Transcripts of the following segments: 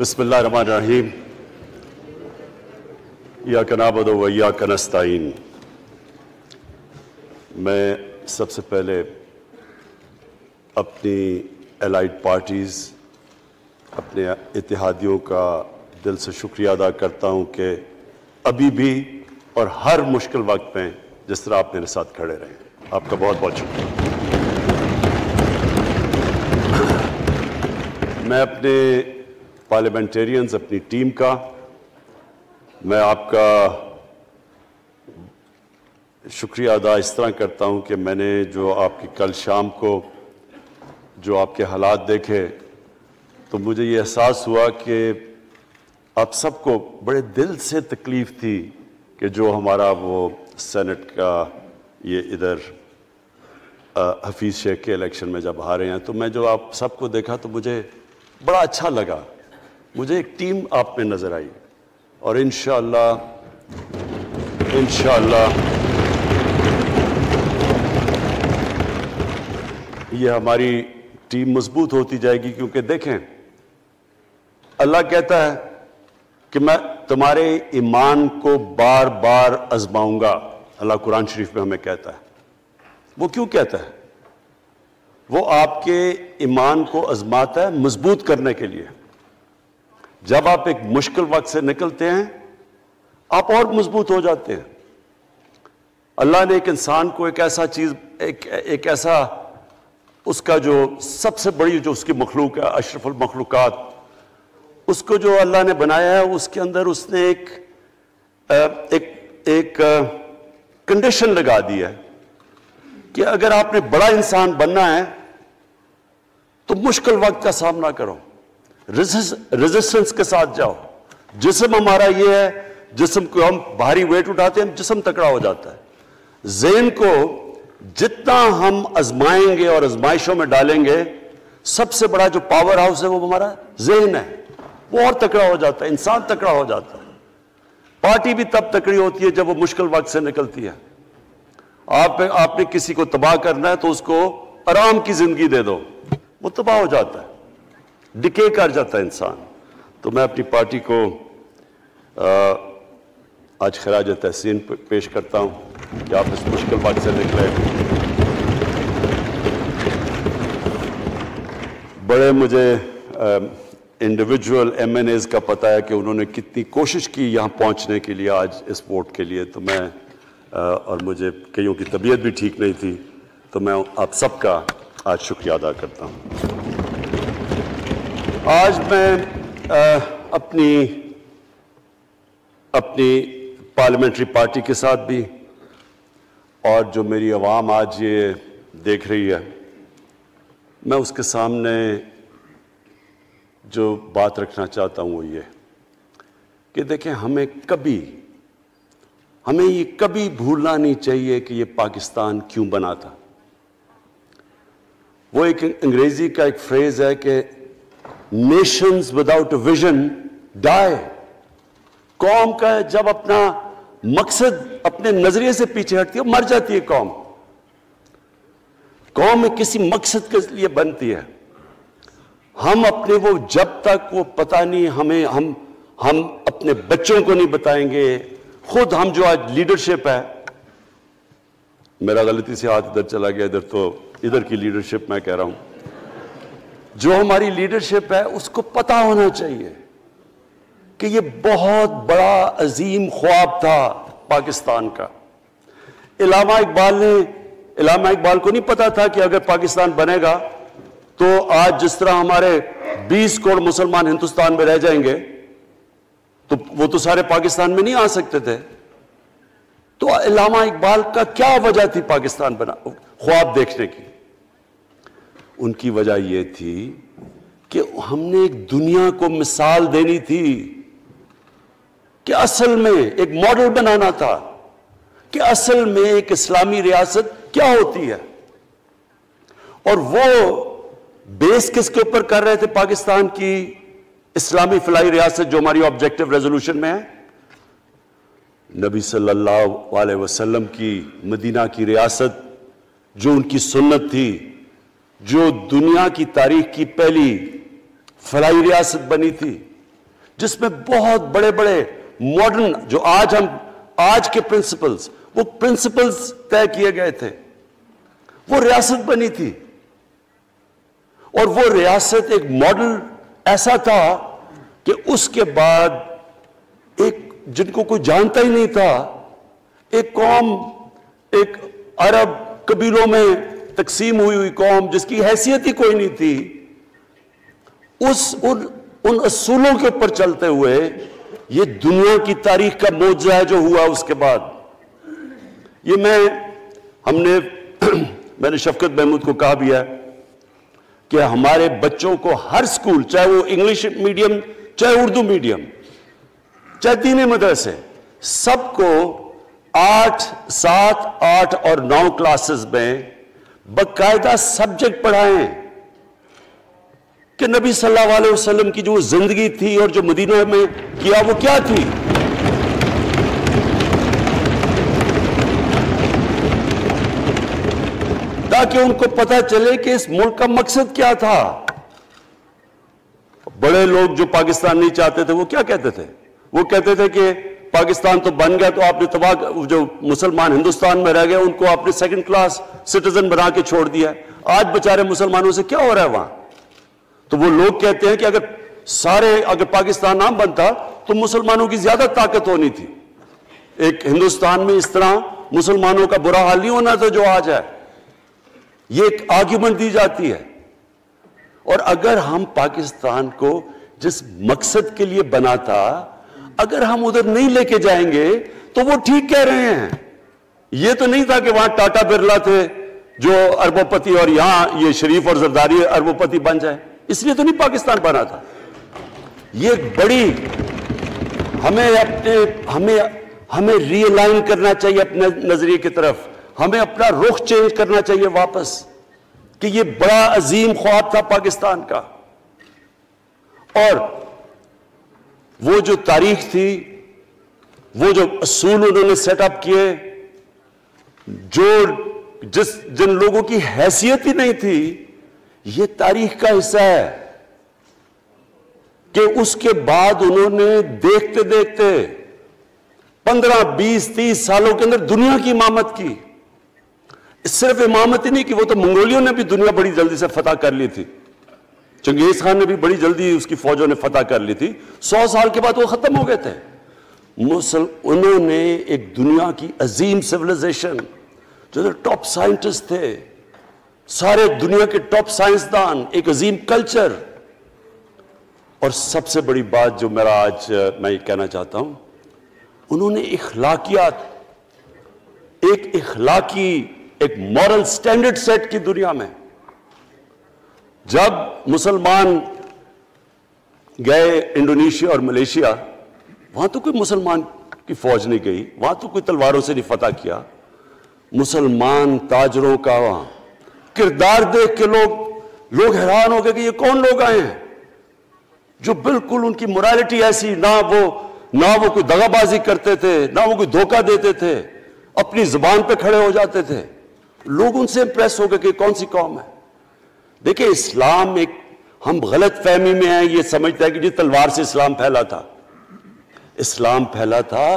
بسم اللہ الرحمن الرحیم ایاک نعبد و ایاک نستعین۔ میں سب سے پہلے اپنی الائڈ پارٹیز، اپنے اتحادیوں کا دل سے شکریہ ادا کرتا ہوں کہ ابھی بھی اور ہر مشکل وقت میں جس طرح آپ میرے ساتھ کھڑے رہے ہیں، آپ کا بہت بہت شکریہ۔ میں اپنے پارلیمنٹیرینز، اپنی ٹیم کا، میں آپ کا شکریہ ادا اس طرح کرتا ہوں کہ میں نے جو آپ کی کل شام کو جو آپ کے حالات دیکھے تو مجھے یہ احساس ہوا کہ آپ سب کو بڑے دل سے تکلیف تھی کہ جو ہمارا وہ سینٹ کا یہ ادھر حفیظ شیخ کے الیکشن میں جب ہارے ہیں، تو میں جو آپ سب کو دیکھا تو مجھے بڑا اچھا لگا، مجھے ایک ٹیم آپ میں نظر آئی، اور انشاءاللہ یہ ہماری ٹیم مضبوط ہوتی جائے گی، کیونکہ دیکھیں اللہ کہتا ہے کہ میں تمہارے ایمان کو بار بار آزماؤں گا۔ اللہ قرآن شریف میں ہمیں کہتا ہے۔ وہ کیوں کہتا ہے؟ وہ آپ کے ایمان کو آزماتا ہے مضبوط کرنے کے لیے۔ جب آپ ایک مشکل وقت سے نکلتے ہیں آپ اور مضبوط ہو جاتے ہیں۔ اللہ نے ایک انسان کو ایک ایسا چیز، ایک ایسا اس کا جو سب سے بڑی جو اس کی مخلوق ہے، اشرف المخلوقات، اس کو جو اللہ نے بنایا ہے، اس کے اندر اس نے ایک کنڈیشن لگا دی ہے کہ اگر آپ نے بڑا انسان بننا ہے تو مشکل وقت کا سامنا کرو، ریزسٹنس کے ساتھ جاؤ۔ جسم ہمارا یہ ہے، جسم کو ہم بھاری ویٹ اٹھاتے ہیں، جسم تکڑا ہو جاتا ہے۔ ذہن کو جتنا ہم آزمائیں گے اور آزمائشوں میں ڈالیں گے، سب سے بڑا جو پاور ہاؤس ہے وہ ہمارا ذہن ہے، وہ اور تکڑا ہو جاتا ہے، انسان تکڑا ہو جاتا ہے۔ پارٹی بھی تب تکڑی ہوتی ہے جب وہ مشکل وقت سے نکلتی ہے۔ آپ نے کسی کو تباہ کرنا ہے تو اس کو آرام کی زندگی دے دو، وہ تباہ ہو جاتا ہے، ڈکے کر جاتا ہے انسان۔ تو میں اپنی پارٹی کو آج خراج تحسین پیش کرتا ہوں کہ آپ اس مشکل وقت سے نکلے۔ بڑے مجھے انڈیویجول ایم این ایز کا پتہ ہے کہ انہوں نے کتنی کوشش کی یہاں پہنچنے کے لیے، آج اس ووٹ کے لیے، تو میں اور مجھے کئیوں کی طبیعت بھی ٹھیک نہیں تھی، تو میں آپ سب کا آج شکریہ ادا کرتا ہوں۔ آج میں اپنی پارلیمنٹری پارٹی کے ساتھ بھی، اور جو میری عوام آج یہ دیکھ رہی ہے، میں اس کے سامنے جو بات رکھنا چاہتا ہوں وہ یہ کہ دیکھیں ہمیں یہ کبھی بھولنا نہیں چاہیے کہ یہ پاکستان کیوں بنا تھا۔ وہ ایک انگریزی کا ایک فریز ہے کہ نیشنز وداؤٹ اے ویژن ڈائی۔ قوم کا جب اپنا مقصد اپنے نظریے سے پیچھے ہٹتی ہے، مر جاتی ہے قوم۔ قوم کسی مقصد کے لیے بنتی ہے۔ ہم اپنے وہ جب تک وہ پتہ نہیں ہم اپنے بچوں کو نہیں بتائیں گے، خود ہم جو آج لیڈرشپ ہے، میرا غلطی سے ہاتھ ادھر چلا گیا، ادھر کی لیڈرشپ میں کہہ رہا ہوں، جو ہماری لیڈرشپ ہے اس کو پتہ ہونا چاہیے کہ یہ بہت بڑا عظیم خواب تھا پاکستان کا۔ علامہ اقبال کو نہیں پتا تھا کہ اگر پاکستان بنے گا تو آج جس طرح ہمارے 20 کروڑ مسلمان ہندوستان میں رہ جائیں گے تو وہ تو سارے پاکستان میں نہیں آ سکتے تھے۔ تو علامہ اقبال کا کیا وجہ تھی پاکستان خواب دیکھنے کی؟ ان کی وجہ یہ تھی کہ ہم نے ایک دنیا کو مثال دینی تھی، کہ اصل میں ایک ماڈل بنانا تھا کہ اصل میں ایک اسلامی ریاست کیا ہوتی ہے۔ اور وہ بیس کس کے اوپر کر رہے تھے پاکستان کی اسلامی فلاحی ریاست جو ہماری آبجیکٹو ریزولوشن میں ہے؟ نبی صلی اللہ علیہ وسلم کی مدینہ کی ریاست، جو ان کی سنت تھی، جو دنیا کی تاریخ کی پہلی فلاحی ریاست بنی تھی، جس میں بہت بڑے بڑے ماڈرن جو آج کے پرنسپلز، وہ پرنسپلز طے کیے گئے تھے. وہ ریاست بنی تھی، اور وہ ریاست ایک ماڈل ایسا تھا کہ اس کے بعد ایک جن کو کوئی جانتا ہی نہیں تھا، ایک قوم، ایک عرب قبیلوں میں تقسیم ہوئی قوم جس کی حیثیت ہی کوئی نہیں تھی، ان اصولوں کے اوپر چلتے ہوئے یہ دنیا کی تاریخ کا معجزہ ہے جو ہوا اس کے بعد. یہ میں نے شفقت محمود کو کہا بھی ہے کہ ہمارے بچوں کو ہر سکول، چاہے وہ انگلش میڈیم، چاہے اردو میڈیم، چاہے دینی مدرسے، سب کو 8، 7، 8 اور 9 کلاسز میں باقاعدہ سبجیکٹ پڑھائیں کہ نبی صلی اللہ علیہ وسلم کی جو زندگی تھی اور جو مدینہ میں کیا وہ کیا تھی. تاکہ ان کو پتہ چلے کہ اس ملک کا مقصد کیا تھا. بڑے لوگ جو پاکستان نہیں چاہتے تھے وہ کیا کہتے تھے؟ وہ کہتے تھے کہ پاکستان تو بن گیا تو آپ نے تباہ، جو مسلمان ہندوستان میں رہ گئے ان کو آپ نے سیکنڈ کلاس سٹیزن بنا کے چھوڑ دیا. آج بیچارے مسلمانوں سے کیا ہو رہا ہے وہاں؟ تو وہ لوگ کہتے ہیں کہ اگر پاکستان نہ بنتا تو مسلمانوں کی زیادہ طاقت ہونی تھی. ایک ہندوستان میں اس طرح مسلمانوں کا برا حال نہیں ہونا تھا جو آج ہے. یہ ایک آرگیومنٹ دی جاتی ہے. اور اگر ہم پاکستان کو جس مقصد کے لیے بنا تھا اگر ہم ادھر نہیں لے کے جائیں گے تو وہ ٹھیک کہہ رہے ہیں. یہ تو نہیں تھا کہ وہاں ٹاٹا برلا تھے جو اربوں پتی اور یہاں یہ شریف اور زرداری اربوں پتی بن جائیں. اس لیے تو نہیں پاکستان بنا تھا. یہ ایک بڑی ہمیں ری الائن کرنا چاہیے اپنے نظریے کی طرف. ہمیں اپنا رخ چینج کرنا چاہیے واپس کہ یہ بڑا عظیم خواب تھا پاکستان کا. اور وہ جو تاریخ تھی، وہ جو اصول انہوں نے سیٹ اپ کیے، جن لوگوں کی حیثیت ہی نہیں تھی، یہ تاریخ کا حصہ ہے کہ اس کے بعد انہوں نے دیکھتے دیکھتے 15، 20، 30 سالوں کے اندر دنیا کی امامت کی. صرف امامت ہی نہیں کہ وہ تو منگولیوں نے بھی دنیا بڑی جلدی سے فتح کر لی تھی. چنگیز خان نے بھی بڑی جلدی اس کی فوجوں نے فتح کر لی تھی. 100 سال کے بعد وہ ختم ہو گئے تھے. انہوں نے ایک دنیا کی عظیم سیولائزیشن، جو ٹاپ سائنٹسٹ تھے، سارے دنیا کے ٹاپ سائنسدان، ایک عظیم کلچر. اور سب سے بڑی بات جو میں یہ کہنا چاہتا ہوں، انہوں نے اخلاقیات، ایک مورل سٹینڈرڈ سیٹ کی دنیا میں. جب مسلمان گئے انڈونیشیا اور ملیشیا، وہاں تو کوئی مسلمان کی فوج نہیں گئی، وہاں تو کوئی تلواروں سے نہیں فتح کیا. مسلمان تاجروں کا وہاں کردار دیکھ کے لوگ حیران ہو گئے کہ یہ کون لوگ آئے ہیں جو بالکل ان کی مورالٹی ایسی، نہ وہ کوئی دغا بازی کرتے تھے، نہ وہ کوئی دھوکہ دیتے تھے، اپنی زبان پہ کھڑے ہو جاتے تھے. لوگ ان سے امپریس ہو گئے کہ کون سی قوم ہے. دیکھیں اسلام ہم غلط فہمی میں ہیں، یہ سمجھتا ہے کہ تلوار سے اسلام پھیلا تھا. اسلام پھیلا تھا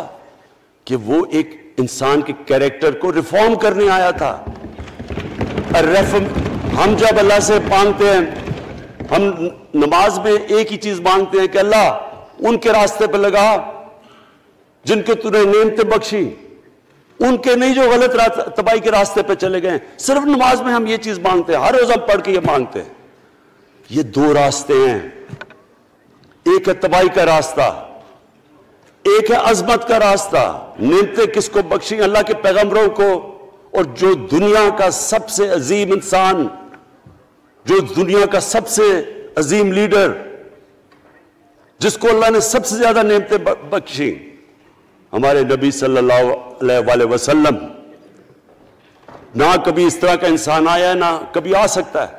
کہ وہ ایک انسان کے کیریکٹر کو ریفارم کرنے آیا تھا. ہم جب اللہ سے مانگتے ہیں، ہم نماز میں ایک ہی چیز مانگتے ہیں کہ اللہ ان کے راستے پہ لگا جن کے تو نے نعمتیں بخشی، ان کے نہیں جو غلط تباہی کے راستے پہ چلے گئے. صرف نماز میں ہم یہ چیز مانگتے ہیں، ہر روز ہم پڑھ کے یہ مانگتے ہیں. یہ 2 راستے ہیں، ایک ہے تباہی کا راستہ، ایک ہے عظمت کا راستہ. نعمتیں کس کو بخشیں؟ اللہ کے پیغمبروں کو. اور جو دنیا کا سب سے عظیم انسان، جو دنیا کا سب سے عظیم لیڈر، جس کو اللہ نے سب سے زیادہ نعمتیں بخشیں، ہمارے نبی صلی اللہ علیہ وسلم. نہ کبھی اس طرح کا انسان آیا ہے، نہ کبھی آ سکتا ہے.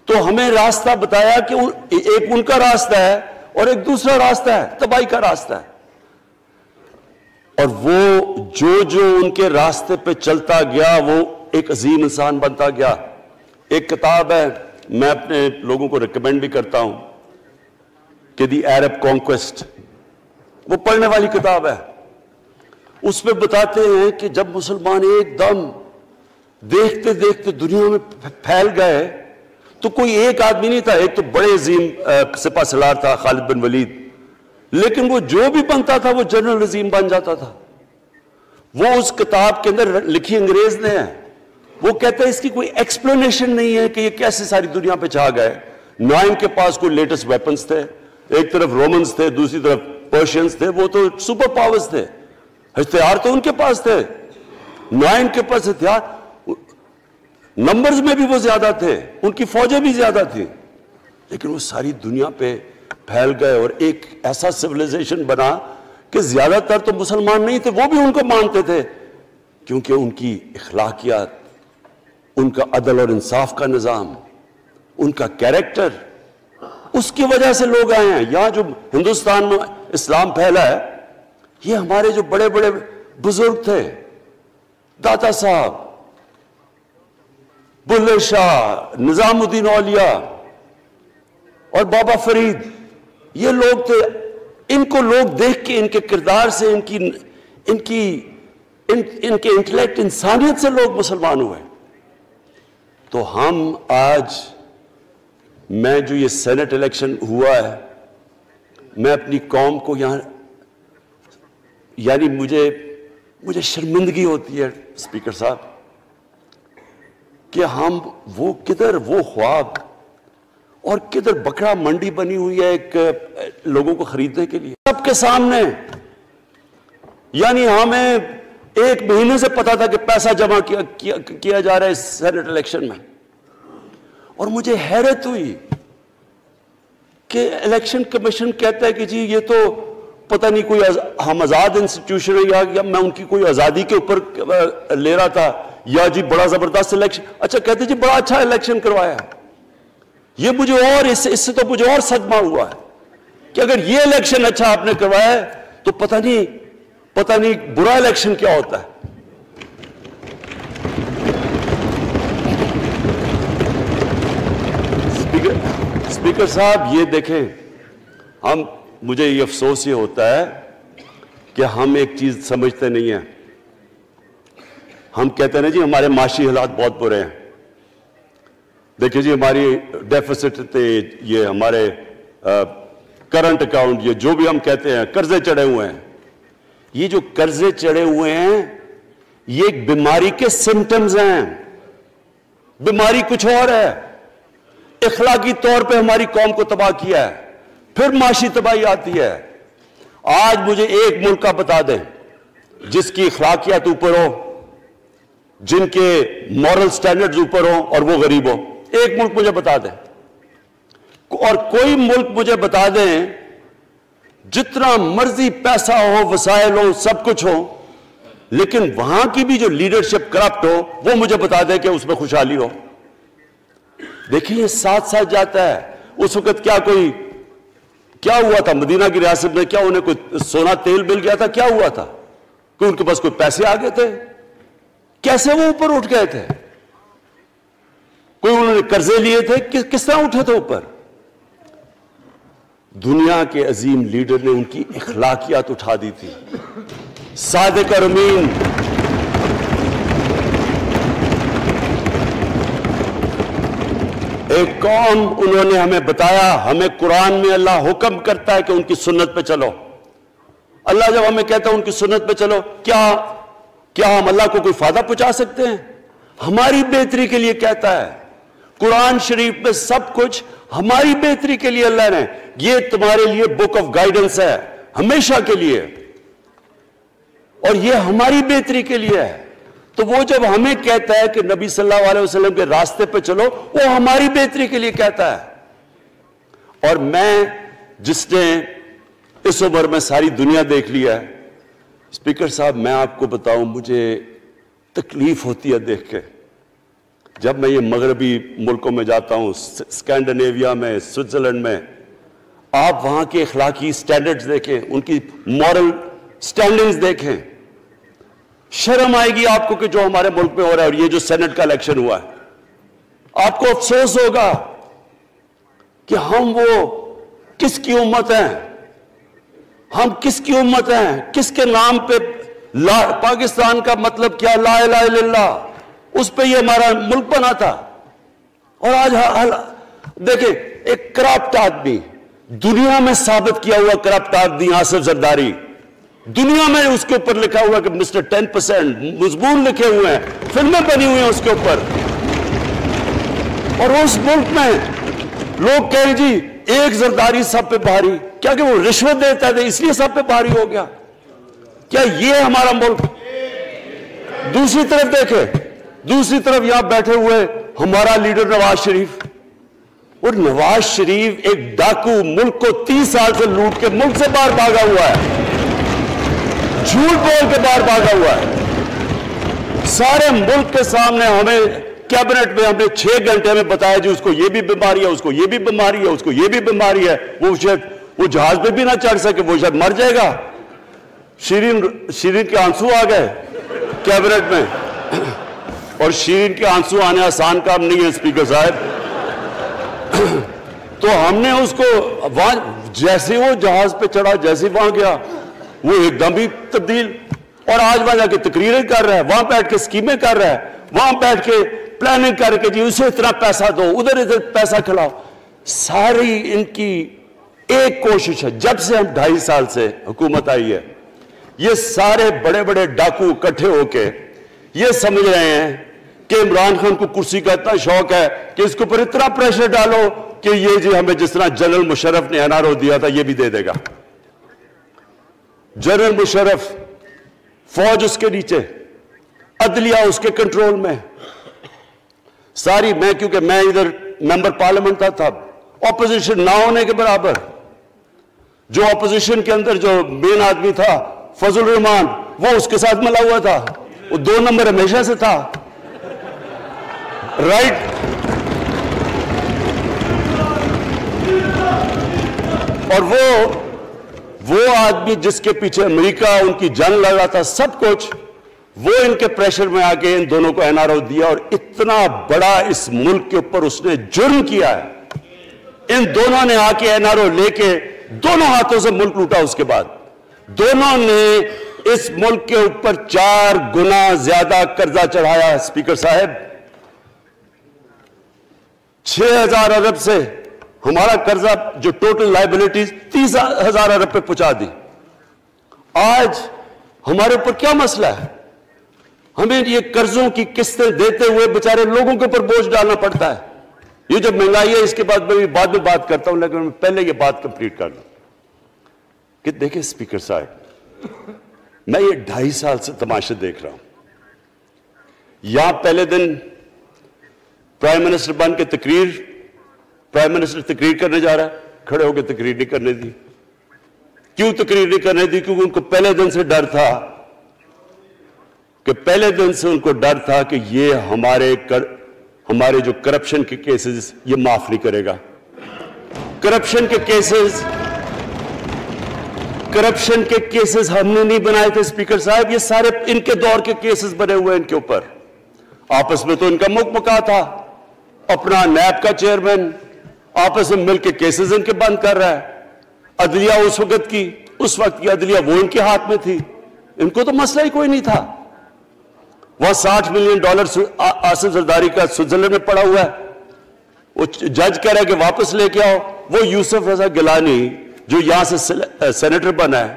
تو ہمیں راستہ بتایا کہ ایک ان کا راستہ ہے اور ایک دوسرا راستہ ہے، تباہی کا راستہ ہے. اور وہ جو ان کے راستے پہ چلتا گیا وہ ایک عظیم انسان بنتا گیا. ایک کتاب ہے، میں اپنے لوگوں کو ریکمینڈ بھی کرتا ہوں، کہ دی عرب کانکویسٹ، وہ پڑھنے والی کتاب ہے. اس میں بتاتے ہیں کہ جب مسلمان ایک دم دیکھتے دیکھتے دنیا میں پھیل گئے تو کوئی ایک آدمی نہیں تھا. ایک تو بڑے عظیم سپہ سالار تھا خالد بن ولید، لیکن وہ جو بھی بنتا تھا وہ جنرل عظیم بن جاتا تھا. وہ اس کتاب کے اندر لکھی انگریز نے ہے. وہ کہتے ہیں اس کی کوئی ایکسپلینیشن نہیں ہے کہ یہ کیسے ساری دنیا پہ چھا گئے. نہ ان کے پاس کوئی لیٹسٹ ویپنز تھے، ایک طرف رومنز تھے، دوسری طرف پرشینز تھے، وہ تو سپر پاورز تھے، ہتھیار تو ان کے پاس تھے. نہ ان کے پاس ہتھیار، نمبرز میں بھی وہ زیادہ تھے، ان کی فوجیں بھی زیادہ تھیں، لیکن وہ ساری دنیا پہ پھیل گئے اور ایک ایسا سویلائزیشن بنا کہ زیادہ تر تو مسلمان نہیں تھے، وہ بھی ان کو مانتے تھے، کیونکہ ان کی اخلاقیات، ان کا عدل اور انصاف کا نظام، ان کا کیریکٹر، اس کی وجہ سے لوگ آئے ہیں. یہاں جو ہندوستان میں اسلام پھیلا ہے، یہ ہمارے جو بڑے بڑے بزرگ تھے، داتا صاحب، بلے شاہ، نظام الدین اولیاء اور بابا فرید، یہ لوگ تھے. ان کو لوگ دیکھ کے، ان کے کردار سے، ان کے انٹلیکٹ، انسانیت سے لوگ مسلمان ہوئے. تو ہم آج، میں جو یہ سینٹ الیکشن ہوا ہے، میں اپنی قوم کو یہاں، یعنی مجھے شرمندگی ہوتی ہے اسپیکر صاحب کہ ہم وہ کدھر وہ خواب اور کدھر بکرا منڈی بنی ہوئی ہے ایک لوگوں کو خریدنے کے لیے سب کے سامنے. یعنی ہمیں ایک مہینے سے پتا تھا کہ پیسہ جمع کیا جا رہا ہے اس سینٹ الیکشن میں، اور مجھے حیرت ہوئی کہ الیکشن کمیشن کہتا ہے کہ جی یہ تو پتہ نہیں کوئی ہم آزاد انسٹیٹیوشن ہے یا میں ان کی کوئی آزادی کے اوپر لے رہا تھا، یا جی بڑا زبردست الیکشن. اچھا کہتے جی بڑا اچھا الیکشن کروایا. یہ مجھے اور اس سے تو مجھے اور صدمہ ہوا ہے کہ اگر یہ الیکشن اچھا آپ نے کروایا ہے تو پتہ نہیں برا الیکشن کیا ہوتا ہے. اسپیکر صاحب یہ دیکھیں، مجھے یہ افسوس یہ ہوتا ہے کہ ہم ایک چیز سمجھتے نہیں ہیں. ہم کہتے ہیں نا جی ہمارے معاشی حالات بہت برے ہیں. دیکھیں جی ہماری ڈیفیسٹ تھے، یہ ہمارے کرنٹ اکاؤنٹ، یہ جو بھی ہم کہتے ہیں، قرضے چڑھے ہوئے ہیں. یہ جو قرضے چڑھے ہوئے ہیں یہ ایک بیماری کے سمٹمز ہیں. بیماری کچھ اور ہے. اخلاقی طور پہ ہماری قوم کو تباہ کیا ہے، پھر معاشی تباہی آتی ہے. آج مجھے ایک ملک کا بتا دیں جس کی اخلاقیات اوپر ہو، جن کے مورل سٹینڈرڈز اوپر ہوں اور وہ غریب ہو. ایک ملک مجھے بتا دیں، اور کوئی ملک مجھے بتا دیں جتنا مرضی پیسہ ہو، وسائل ہو، سب کچھ ہو، لیکن وہاں کی بھی جو لیڈرشپ کرپٹ ہو وہ مجھے بتا دیں کہ اس میں خوشحالی ہو. دیکھیں یہ ساتھ ساتھ جاتا ہے. اس وقت کیا ہوا تھا مدینہ کی ریاست میں؟ کیا انہیں کوئی سونا تیل مل گیا تھا؟ کیا ہوا تھا؟ کہ ان کے پاس کوئی پیسے آ گئے تھے؟ کیسے وہ اوپر اٹھ گئے تھے؟ کوئی انہوں نے قرضے لیے تھے؟ کس طرح اٹھے تھے اوپر؟ دنیا کے عظیم لیڈر نے ان کی اخلاقیات اٹھا دی تھی. صادق اور امین، ایک قوم، انہوں نے ہمیں بتایا. ہمیں قرآن میں اللہ حکم کرتا ہے کہ ان کی سنت پہ چلو. اللہ جب ہمیں کہتا ہے ان کی سنت پہ چلو، کیا ہم اللہ کو کوئی فائدہ پہنچا سکتے ہیں؟ ہماری بہتری کے لیے کہتا ہے. قرآن شریف میں سب کچھ ہماری بہتری کے لیے اللہ نے، یہ تمہارے لیے بک آف گائیڈنس ہے ہمیشہ کے لیے، اور یہ ہماری بہتری کے لیے ہے. تو وہ جب ہمیں کہتا ہے کہ نبی صلی اللہ علیہ وسلم کے راستے پہ چلو، وہ ہماری بہتری کے لیے کہتا ہے. اور میں، جس نے اس عمر میں ساری دنیا دیکھ لیا ہے، اسپیکر صاحب میں آپ کو بتاؤں مجھے تکلیف ہوتی ہے دیکھ کے. جب میں یہ مغربی ملکوں میں جاتا ہوں، اسکینڈینیویا میں، سوئٹزرلینڈ میں، آپ وہاں کے اخلاقی سٹینڈرڈز دیکھیں، ان کی مورل سٹینڈنگز دیکھیں، شرم آئے گی آپ کو کہ جو ہمارے ملک میں ہو رہا ہے. اور یہ جو سینٹ کا الیکشن ہوا ہے، آپ کو افسوس ہوگا کہ ہم وہ کس کی امت ہیں ہم؟ کس کی امت ہیں؟ کس کے نام پہ پاکستان کا مطلب کیا؟ لا الہ الا اللہ، اس پہ یہ ہمارا ملک بنا تھا۔ اور آج دیکھیں ایک کرپٹ آدمی، دنیا میں ثابت کیا ہوا کرپٹ آدمی آصف زرداری، دنیا میں اس کے اوپر لکھا ہوا کہ مسٹر 10%، مضمون لکھے ہوئے ہیں، فلمیں بنی ہوئی ہیں اس کے اوپر، اور اس ملک میں لوگ کہیں جی ایک زرداری سب پہ بھاری، کیا کہ وہ رشوت دیتا ہے اس لیے سب پہ بھاری ہو گیا؟ کیا یہ ہمارا ملک؟ دوسری طرف دیکھیں، دوسری طرف یہاں بیٹھے ہوئے ہمارا لیڈر نواز شریف، اور نواز شریف ایک ڈاکو، ملک کو 30 سال سے لوٹ کے ملک سے باہر بھاگا ہوا ہے، جھوٹ بول کے باہر بھاگا ہوا ہے، سارے ملک کے سامنے ہمیں کیبنٹ میں ہمیں 6 گھنٹے میں بتایا جی اس کو یہ بھی بیماری ہے، اس کو یہ بھی بیماری ہے، اس کو یہ بھی بیماری ہے، وہ شاید وہ جہاز پہ بھی نہ چڑھ سکے، وہ شاید مر جائے گا۔ شیرین کے آنسو آ گئے کیبنٹ میں، اور شیرین کے آنسو آنے آسان کام نہیں ہے اسپیکر صاحب۔ تو ہم نے اس کو وہاں جیسے وہ جہاز پہ چڑھا، جیسے وہاں گیا وہ ایک دم ہی تبدیل، اور آج وہاں جا کے تقریریں کر رہا ہے، وہاں بیٹھ کے اسکیمیں کر رہا ہے، وہاں بیٹھ کے پلاننگ کر کے جی اسے اتنا پیسہ دو، ادھر پیسہ کھلاؤ۔ ساری ان کی ایک کوشش ہے، جب سے ہم 2.5 سال سے حکومت آئی ہے، یہ سارے بڑے بڑے ڈاکو اکٹھے ہو کے یہ سمجھ رہے ہیں کہ عمران خان کو کرسی کا اتنا شوق ہے کہ اس کے اوپر اتنا پریشر ڈالو کہ یہ جی ہمیں جس طرح جنرل مشرف نے این آر او دیا تھا یہ بھی دے دے گا۔ جنرل مشرف، فوج اس کے نیچے، عدلیہ اس کے کنٹرول میں، ساری میں کیونکہ میں ادھر ممبر پارلیمنٹ تھا اپوزیشن نہ ہونے کے برابر، جو اپوزیشن کے اندر جو مین آدمی تھا فضل الرحمان، وہ اس کے ساتھ ملا ہوا تھا، وہ 2 نمبر ہمیشہ سے تھا، رائٹ۔ اور وہ آدمی جس کے پیچھے امریکہ ان کی جنگ لگا تھا، سب کچھ، وہ ان کے پریشر میں آ کے ان دونوں کو این آر او دیا، اور اتنا بڑا اس ملک کے اوپر اس نے جرم کیا ہے۔ ان دونوں نے آ کے این آر او لے کے دونوں ہاتھوں سے ملک لوٹا، اس کے بعد دونوں نے اس ملک کے اوپر 4 گنا زیادہ قرضہ چڑھایا۔ اسپیکر صاحب 6,000 ارب سے ہمارا قرضہ جو ٹوٹل لائبلٹیز 30,000 ارب پہ پہنچا دی۔ آج ہمارے اوپر کیا مسئلہ ہے؟ ہمیں یہ قرضوں کی قسطیں دیتے ہوئے بیچارے لوگوں کے اوپر بوجھ ڈالنا پڑتا ہے۔ یہ جو مہنگائی ہے اس کے بعد میں بعد میں بات کرتا ہوں، لیکن پہلے یہ بات کمپلیٹ کر لوں کہ دیکھیں اسپیکر صاحب، میں یہ 2.5 سال سے تماشے دیکھ رہا ہوں۔ یہاں پہلے دن پرائم منسٹر بن کے پرائم منسٹر تقریر کرنے جا رہا ہے، کھڑے ہو کے تقریر نہیں کرنے دی۔ کیوں تقریر نہیں کرنے دی؟ کیونکہ ان کو پہلے دن سے ڈر تھا کہ یہ ہمارے جو کرپشن کے کیسز یہ معاف نہیں کرے گا۔ کرپشن کے کیسز ہم نے نہیں بنائے تھے اسپیکر صاحب، یہ سارے ان کے دور کے کیسز بنے ہوئے ان کے اوپر۔ آپس میں تو ان کا مکمکا تھا، اپنا نیب کا چیئرمین آپس میں مل کے کیسز ان کے بند کر رہا ہے۔ عدلیہ اس وقت کی عدلیہ وہ ان کے ہاتھ میں تھی، ان کو تو مسئلہ ہی کوئی نہیں تھا۔ وہاں $60 ملین آصف زرداری کا سوئٹزرلینڈ میں پڑا ہوا ہے، وہ جج کہہ رہا ہے کہ واپس لے کے آؤ۔ وہ یوسف رضا گیلانی جو یہاں سے سینیٹر بنا ہے،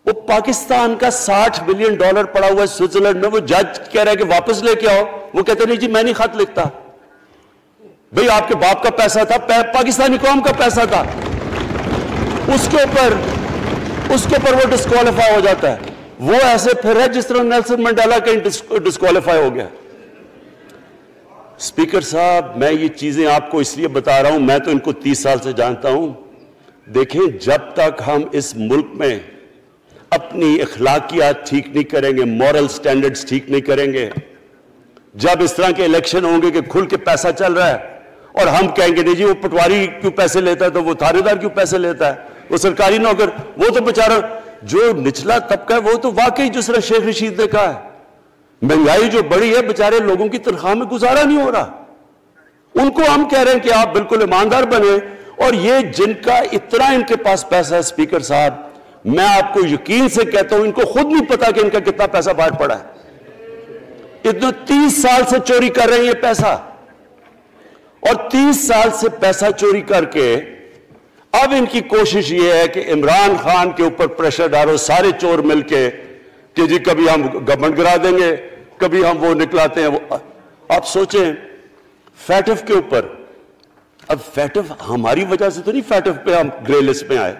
وہ پاکستان کا $60 ملین پڑا ہوا ہے سوئٹزرلینڈ میں، وہ جج کہہ رہا ہے کہ واپس لے کے آؤ۔ وہ کہتے نہیں جی میں نہیں خط لکھتا، بھئی آپ کے باپ کا پیسہ تھا، پاکستانی قوم کا پیسہ تھا، اس کے اوپر وہ ڈسکوالیفائی ہو جاتا ہے۔ وہ ایسے پھر ہے جس طرح نیلسن منڈیلا کہیں ڈسکوالیفائی ہو گیا۔ اسپیکر صاحب میں یہ چیزیں آپ کو اس لیے بتا رہا ہوں، میں تو ان کو 30 سال سے جانتا ہوں۔ دیکھیں جب تک ہم اس ملک میں اپنی اخلاقیات ٹھیک نہیں کریں گے، مورل سٹینڈرڈز ٹھیک نہیں کریں گے، جب اس طرح کے الیکشن ہوں گے کہ کھل کے پیسہ چل رہا ہے اور ہم کہیں گے نہیں جی وہ پٹواری کیوں پیسے لیتا ہے، تو وہ تھانے دار کیوں پیسے لیتا ہے، وہ سرکاری نوکر، وہ تو بیچارہ جو نچلا طبقہ ہے وہ تو واقعی جس طرح شیخ رشید نے کہا ہے مہنگائی جو بڑی ہے، بیچارے لوگوں کی تنخواہ میں گزارا نہیں ہو رہا۔ ان کو ہم کہہ رہے ہیں کہ آپ بالکل ایماندار بنے، اور یہ جن کا اتنا ان کے پاس پیسہ ہے اسپیکر صاحب، میں آپ کو یقین سے کہتا ہوں ان کو خود نہیں پتا کہ ان کا کتنا پیسہ باہر پڑا ہے۔ اتنا 30 سال سے چوری کر رہے ہیں یہ پیسہ، اور 30 سال سے پیسہ چوری کر کے اب ان کی کوشش یہ ہے کہ عمران خان کے اوپر پریشر ڈالو سارے چور مل کے کہ جی کبھی ہم گورنمنٹ گرا دیں گے، کبھی ہم وہ نکلاتے ہیں وہ۔ آپ سوچیں فیٹف کے اوپر، اب فیٹف ہماری وجہ سے تو نہیں فیٹف پہ ہم گرے لسٹ میں آئے،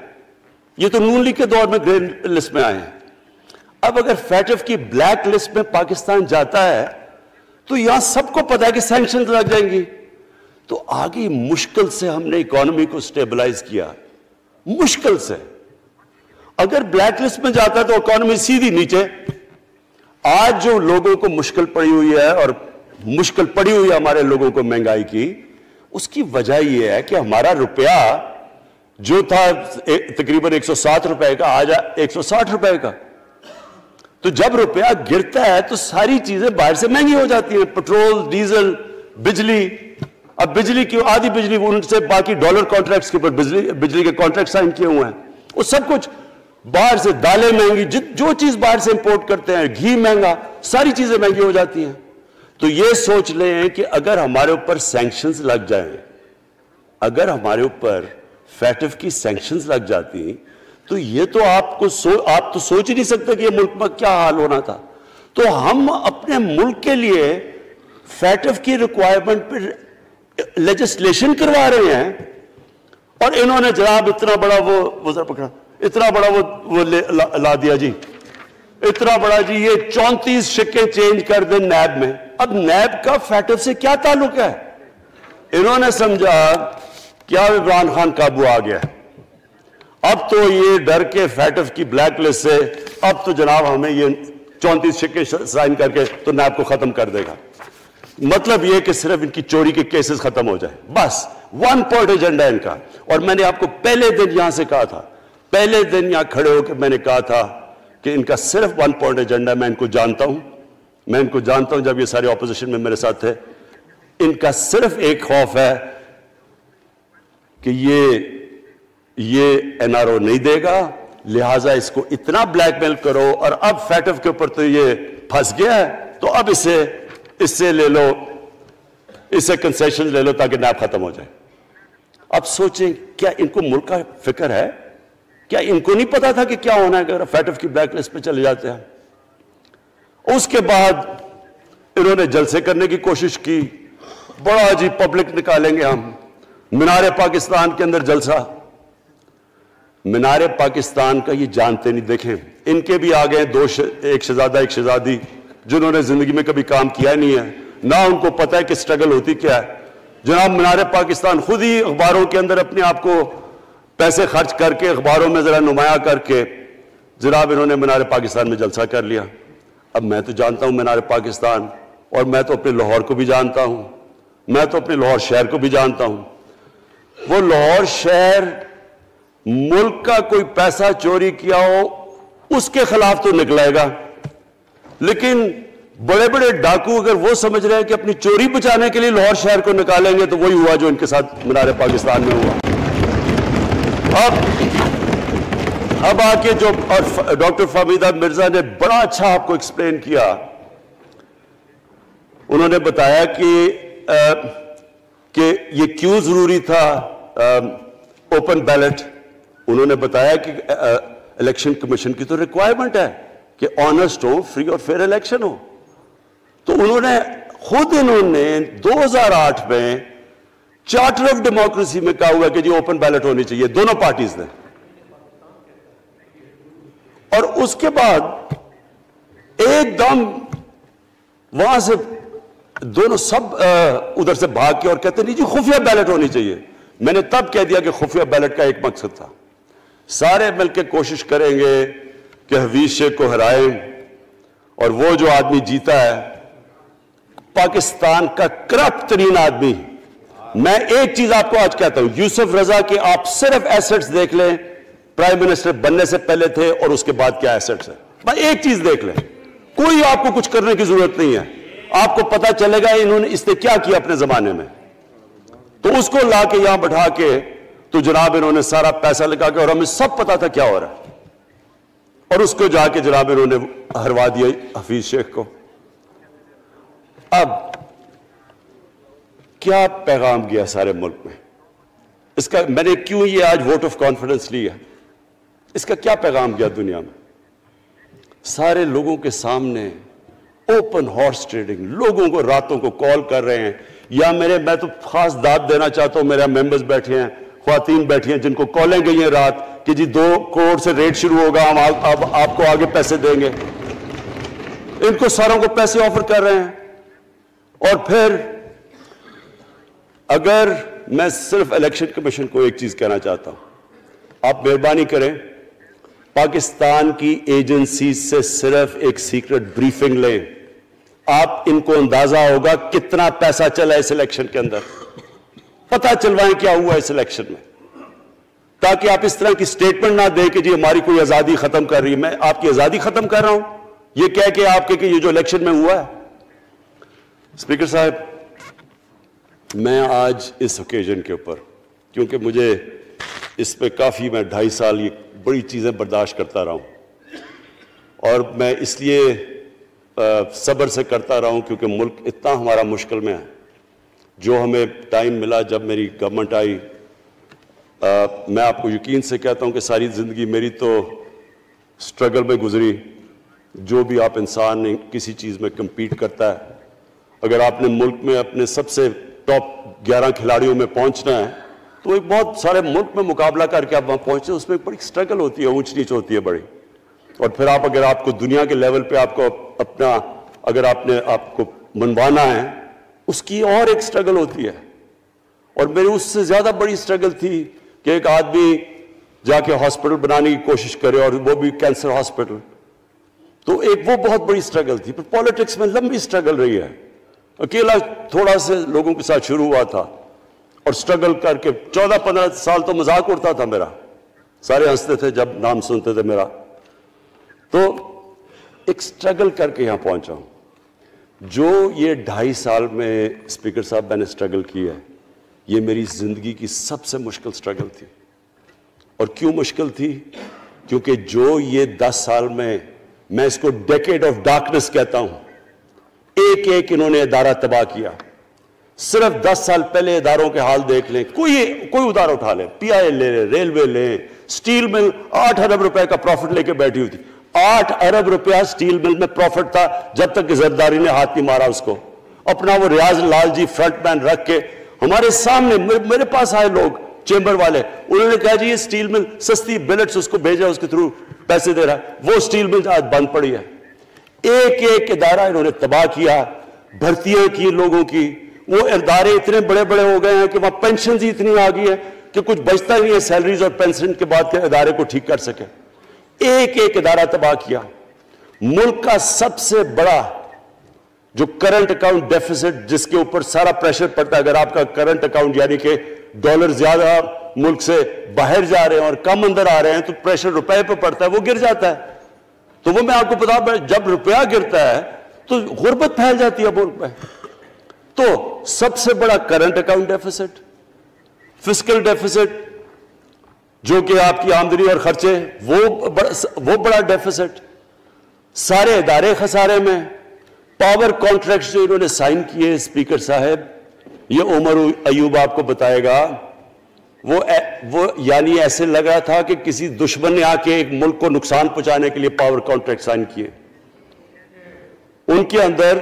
یہ تو نون لیگ کے دور میں گرے لسٹ میں آئے ہیں۔ اب اگر فیٹف کی بلیک لسٹ میں پاکستان جاتا ہے تو یہاں سب کو پتا ہے کہ سینکشنز لگ جائیں گی، تو آگے مشکل سے ہم نے اکانومی کو سٹیبلائز کیا، مشکل سے۔ اگر بلیک لسٹ میں جاتا ہے تو اکانومی سیدھی نیچے۔ آج جو لوگوں کو مشکل پڑی ہوئی ہے، اور مشکل پڑی ہوئی ہے ہمارے لوگوں کو مہنگائی کی، اس کی وجہ یہ ہے کہ ہمارا روپیہ جو تھا تقریباً 107 روپے کا، آج 160 روپے کا۔ تو جب روپیہ گرتا ہے تو ساری چیزیں باہر سے مہنگی ہو جاتی ہیں، پٹرول، ڈیزل، بجلی۔ اب بجلی کی آدھی بجلی ان سے باقی ڈالر کانٹریکٹس کے اوپر بجلی کے کانٹریکٹ سائن کیے ہوئے ہیں، وہ سب کچھ باہر سے، دالیں مہنگی، جو چیز باہر سے امپورٹ کرتے ہیں، گھی مہنگا، ساری چیزیں مہنگی ہو جاتی ہیں۔ تو یہ سوچ لیں کہ اگر ہمارے اوپر سینکشنز لگ جائیں، اگر ہمارے اوپر فیٹف کی سینکشنز لگ جاتی تو یہ تو آپ تو سوچ ہی نہیں سکتے کہ یہ ملک میں کیا حال ہونا تھا۔ تو ہم اپنے ملک کے لیے فیٹف کی ریکوائرمنٹ پر لیجسلیشن کروا رہے ہیں، اور انہوں نے جناب اتنا بڑا وہ ذرا پکڑا، اتنا بڑا وہ لا دیا جی، اتنا بڑا جی، یہ 34 شکیں چینج کر دیں نیب میں۔ اب نیب کا فیٹف سے کیا تعلق ہے؟ انہوں نے سمجھا کیا عمران خان قابو آ گیا، اب تو یہ ڈر کے فیٹف کی بلیک لسٹ سے اب تو جناب ہمیں یہ 34 شکیں سائن کر کے تو نیب کو ختم کر دے گا۔ مطلب یہ کہ صرف ان کی چوری کے کیسز ختم ہو جائیں، بس ون پوائنٹ ایجنڈا ان کا۔ اور میں نے آپ کو پہلے دن یہاں سے کہا تھا، پہلے دن یہاں کھڑے ہو کے میں نے کہا تھا کہ ان کا صرف ون پوائنٹ ایجنڈا، میں ان کو جانتا ہوں جب یہ سارے اپوزیشن میں میرے ساتھ تھے، ان کا صرف ایک خوف ہے کہ یہ این آر او نہیں دے گا، لہٰذا اس کو اتنا بلیک میل کرو، اور اب فیٹف کے اوپر تو یہ پھنس گیا ہے تو اب اس سے لے لو، اس سے کنسیشن لے لو تاکہ نیب ختم ہو جائے۔ اب سوچیں کیا ان کو ملک کا فکر ہے؟ کیا ان کو نہیں پتا تھا کہ کیا ہونا ہے اگر فیٹف کی بلیک لسٹ پہ چلے جاتے ہیں؟ اس کے بعد انہوں نے جلسے کرنے کی کوشش کی، بڑا جی پبلک نکالیں گے ہم، مینار پاکستان کے اندر جلسہ۔ مینار پاکستان کا یہ جانتے نہیں، دیکھیں ان کے بھی آ گئے ایک شہزادہ ایک شہزادی جنہوں نے زندگی میں کبھی کام کیا نہیں ہے، نہ ان کو پتہ ہے کہ سٹرگل ہوتی کیا ہے۔ جناب مینار پاکستان خود ہی اخباروں کے اندر اپنے آپ کو پیسے خرچ کر کے اخباروں میں ذرا نمایاں کر کے جناب انہوں نے مینار پاکستان میں جلسہ کر لیا۔ اب میں تو جانتا ہوں مینار پاکستان، اور میں تو اپنے لاہور کو بھی جانتا ہوں، میں تو اپنے لاہور شہر کو بھی جانتا ہوں۔ وہ لاہور شہر ملک کا کوئی پیسہ چوری کیا ہو اس کے خلاف تو نکلائے گا، لیکن بڑے بڑے ڈاکو اگر وہ سمجھ رہے ہیں کہ اپنی چوری بچانے کے لیے لاہور شہر کو نکالیں گے تو وہی ہوا جو ان کے ساتھ مینار پاکستان میں ہوا۔ اب آ کے جو ڈاکٹر فہمیدہ مرزا نے بڑا اچھا آپ کو ایکسپلین کیا، انہوں نے بتایا کہ یہ کیوں ضروری تھا اوپن بیلٹ۔ انہوں نے بتایا کہ الیکشن کمیشن کی تو ریکوائرمنٹ ہے کہ آنسٹ ہو، فری اور فیئر الیکشن ہو۔ تو انہوں نے 2008 میں چارٹر آف ڈیموکریسی میں کہا ہوا کہ جی اوپن بیلٹ ہونی چاہیے، دونوں پارٹیز نے۔ اور اس کے بعد ایک دم وہاں سے دونوں سب ادھر سے بھاگ کے اور کہتے نہیں جی خفیہ بیلٹ ہونی چاہیے۔ میں نے تب کہہ دیا کہ خفیہ بیلٹ کا ایک مقصد تھا، سارے مل کے کوشش کریں گے کہ حفیظ شیخ کو ہرائیں، اور وہ جو آدمی جیتا ہے پاکستان کا کرپٹ ترین آدمی۔ میں ایک چیز آپ کو آج کہتا ہوں، یوسف رضا کے آپ صرف ایسٹس دیکھ لیں، پرائم منسٹر بننے سے پہلے تھے اور اس کے بعد کیا ایسٹس ہیں، بس ایک چیز دیکھ لیں، کوئی آپ کو کچھ کرنے کی ضرورت نہیں ہے، آپ کو پتا چلے گا اس نے کیا کیا اپنے زمانے میں۔ تو اس کو لا کے یہاں بٹھا کے تو جناب انہوں نے سارا پیسہ لگا کے, اور ہمیں سب پتا تھا کیا ہو رہا ہے, اور اس کو جا کے جناب انہوں نے ہروا دیا حفیظ شیخ کو. اب کیا پیغام گیا سارے ملک میں اس کا؟ میں نے کیوں یہ آج ووٹ آف کانفیڈنس لی ہے, اس کا کیا پیغام گیا دنیا میں؟ سارے لوگوں کے سامنے اوپن ہارس ٹریڈنگ, لوگوں کو راتوں کو کال کر رہے ہیں, یا میں تو خاص داد دینا چاہتا ہوں, میرے ممبرز بیٹھے ہیں, خواتین بیٹھی ہیں جن کو کالیں گئی ہیں رات کہ جی 2 کروڑ سے ریٹ شروع ہوگا, ہم آپ کو آگے پیسے دیں گے. ان کو ساروں کو پیسے آفر کر رہے ہیں. اور پھر اگر میں صرف الیکشن کمیشن کو ایک چیز کہنا چاہتا ہوں, آپ مہربانی کریں پاکستان کی ایجنسی سے صرف ایک سیکرٹ بریفنگ لیں, آپ ان کو اندازہ ہوگا کتنا پیسہ چلا اس الیکشن کے اندر, پتہ چلوائیں کیا ہوا اس الیکشن میں, تاکہ آپ اس طرح کی سٹیٹمنٹ نہ دیں کہ جی ہماری کوئی آزادی ختم کر رہی ہے. میں آپ کی آزادی ختم کر رہا ہوں یہ کہہ کے آپ کہ یہ جو الیکشن میں ہوا ہے. اسپیکر صاحب, میں آج اس اوکیزن کے اوپر, کیونکہ مجھے اس پہ کافی, میں 2.5 سال یہ بڑی چیزیں برداشت کرتا رہا ہوں, اور میں اس لیے صبر سے کرتا رہا ہوں کیونکہ ملک اتنا ہمارا مشکل میں ہے. جو ہمیں ٹائم ملا جب میری گورنمنٹ آئی, میں آپ کو یقین سے کہتا ہوں کہ ساری زندگی میری تو سٹرگل میں گزری. جو بھی آپ انسان کسی چیز میں کمپیٹ کرتا ہے, اگر آپ نے ملک میں اپنے سب سے ٹاپ 11 کھلاڑیوں میں پہنچنا ہے تو ایک بہت سارے ملک میں مقابلہ کر کے آپ وہاں پہنچتے ہیں, اس میں بڑی سٹرگل ہوتی ہے, اونچ نیچ ہوتی ہے بڑی. اور پھر اگر آپ کو دنیا کے لیول پہ آپ کو اپنا, اگر آپ نے آپ کو منوانا ہے, اس کی اور ایک سٹرگل ہوتی ہے. اور میری اس سے زیادہ بڑی سٹرگل تھی کہ ایک آدمی جا کے ہاسپٹل بنانے کی کوشش کرے, اور وہ بھی کینسر ہاسپٹل, تو ایک وہ بہت بڑی سٹرگل تھی. پھر پالیٹکس میں لمبی سٹرگل رہی ہے, اکیلا تھوڑا سے لوگوں کے ساتھ شروع ہوا تھا, اور سٹرگل کر کے 14-15 سال تو مذاق اڑتا تھا میرا, سارے ہنستے تھے جب نام سنتے تھے میرا. تو ایک سٹرگل کر کے یہاں پہنچا ہوں. جو یہ 2.5 سال میں اسپیکر صاحب میں نے سٹرگل کی ہے, یہ میری زندگی کی سب سے مشکل سٹرگل تھی. اور کیوں مشکل تھی؟ کیونکہ جو یہ 10 سال میں اس کو ڈیکیڈ آف ڈارکنس کہتا ہوں, ایک ایک انہوں نے ادارہ تباہ کیا. صرف 10 سال پہلے اداروں کے حال دیکھ لیں, کوئی ادارہ اٹھا لیں, پی آئی لے لیں, ریلوے لیں, سٹیل مل 8 ارب روپے کا پروفٹ لے کے بیٹھی ہوئی تھی. 8 ارب روپیہ سٹیل مل میں پروفٹ تھا جب تک کہ زرداری نے ہاتھ نہیں مارا اس کو. اپنا وہ ریاض لال جی فرنٹ مین رکھ کے ہمارے سامنے, میرے پاس آئے لوگ چیمبر والے, انہوں نے کہا جی یہ سٹیل مل سستی بلٹس اس کو بھیجا, اس کے تھرو پیسے دے رہا ہے, وہ سٹیل مل آج بند پڑی ہے. ایک ایک ادارہ انہوں نے تباہ کیا, بھرتیاں کی لوگوں کی. وہ ادارے اتنے بڑے بڑے ہو گئے ہیں کہ وہاں پینشنز ہی اتنی آ گئی ہے کہ کچھ بچتا نہیں ہے سیلریز اور پینشن کے بعد کے ادارے کو ٹھیک کر سکے. ایک ایک ادارہ تباہ کیا. ملک کا سب سے بڑا جو کرنٹ اکاؤنٹ ڈیفیسٹ, جس کے اوپر سارا پریشر پڑتا ہے, اگر آپ کا کرنٹ اکاؤنٹ یعنی کہ ڈالر زیادہ ملک سے باہر جا رہے ہیں اور کم اندر آ رہے ہیں تو پریشر روپے پہ پڑتا ہے, وہ گر جاتا ہے. تو وہ میں آپ کو بتا, جب روپیہ گرتا ہے تو غربت پھیل جاتی ہے ملک میں. تو سب سے بڑا current account deficit, fiscal deficits جو کہ آپ کی آمدنی اور خرچے, وہ بڑا ڈیفیسٹ. سارے ادارے خسارے میں. پاور کانٹریکٹس جو انہوں نے سائن کیے اسپیکر صاحب, یہ عمر ایوب آپ کو بتائے گا, وہ یعنی ایسے لگ رہا تھا کہ کسی دشمن نے آ کے ایک ملک کو نقصان پہنچانے کے لیے پاور کانٹریکٹ سائن کیے. ان کے اندر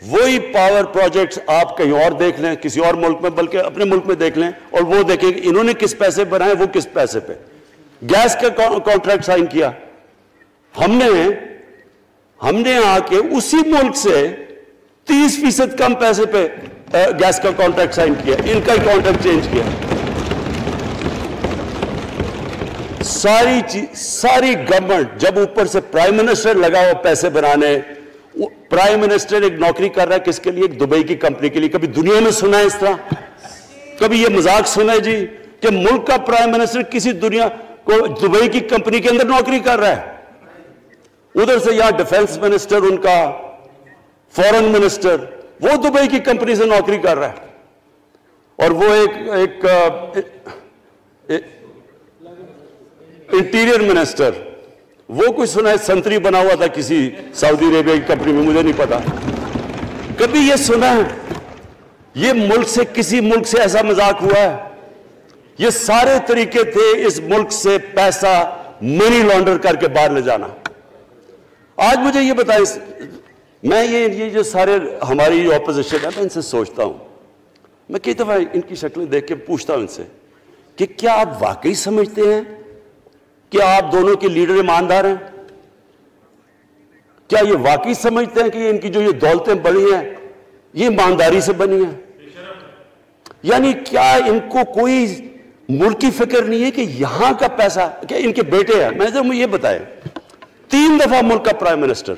وہی پاور پروجیکٹس آپ کہیں اور دیکھ لیں, کسی اور ملک میں, بلکہ اپنے ملک میں دیکھ لیں, اور وہ دیکھیں کہ انہوں نے کس پیسے بنائے, وہ کس پیسے پہ. گیس کا کانٹریکٹ سائن کیا ہم نے آ کے اسی ملک سے 30% کم پیسے پہ گیس کا کانٹریکٹ سائن کیا, ان کا ہی کانٹریکٹ چینج کیا. ساری گورنمنٹ, جب اوپر سے پرائم منسٹر لگا ہوا پیسے بنانے, پرائم منسٹر ایک نوکری کر رہا ہے کس کے لیے؟ ایک دبئی کی کمپنی کے لیے. کبھی دنیا میں سنا ہے اس طرح؟ کبھی یہ مذاق سنا ہے جی کہ ملک کا پرائم منسٹر کسی دنیا کو دبئی کی کمپنی کے اندر نوکری کر رہا ہے؟ ادھر سے یہاں ڈیفنس منسٹر, ان کا فورن منسٹر, وہ دبئی کی کمپنی سے نوکری کر رہا ہے. اور وہ ایک انٹیریئر منسٹر، وہ کوئی سنا ہے سنتری بنا ہوا تھا کسی سعودی عربیہ کی کمپنی میں، مجھے نہیں پتا. کبھی یہ سنا ہے یہ ملک سے کسی ملک سے ایسا مذاق ہوا ہے؟ یہ سارے طریقے تھے اس ملک سے پیسہ منی لانڈر کر کے باہر لے جانا. آج مجھے یہ بتائیں، میں یہ جو سارے ہماری جو اپوزیشن ہے، میں ان سے سوچتا ہوں، میں کئی دفعہ ان کی شکلیں دیکھ کے پوچھتا ہوں ان سے کہ کیا آپ واقعی سمجھتے ہیں کہ آپ دونوں کے لیڈر ایماندار ہیں؟ کیا یہ واقعی سمجھتے ہیں کہ ان کی جو یہ دولتیں بڑی ہیں یہ ایمانداری سے بنی ہیں؟ یعنی کیا ان کو کوئی ملک کی فکر نہیں ہے کہ یہاں کا پیسہ، کہ ان کے بیٹے ہیں، میں نے یہ بتائیں 3 دفعہ ملک کا پرائم منسٹر،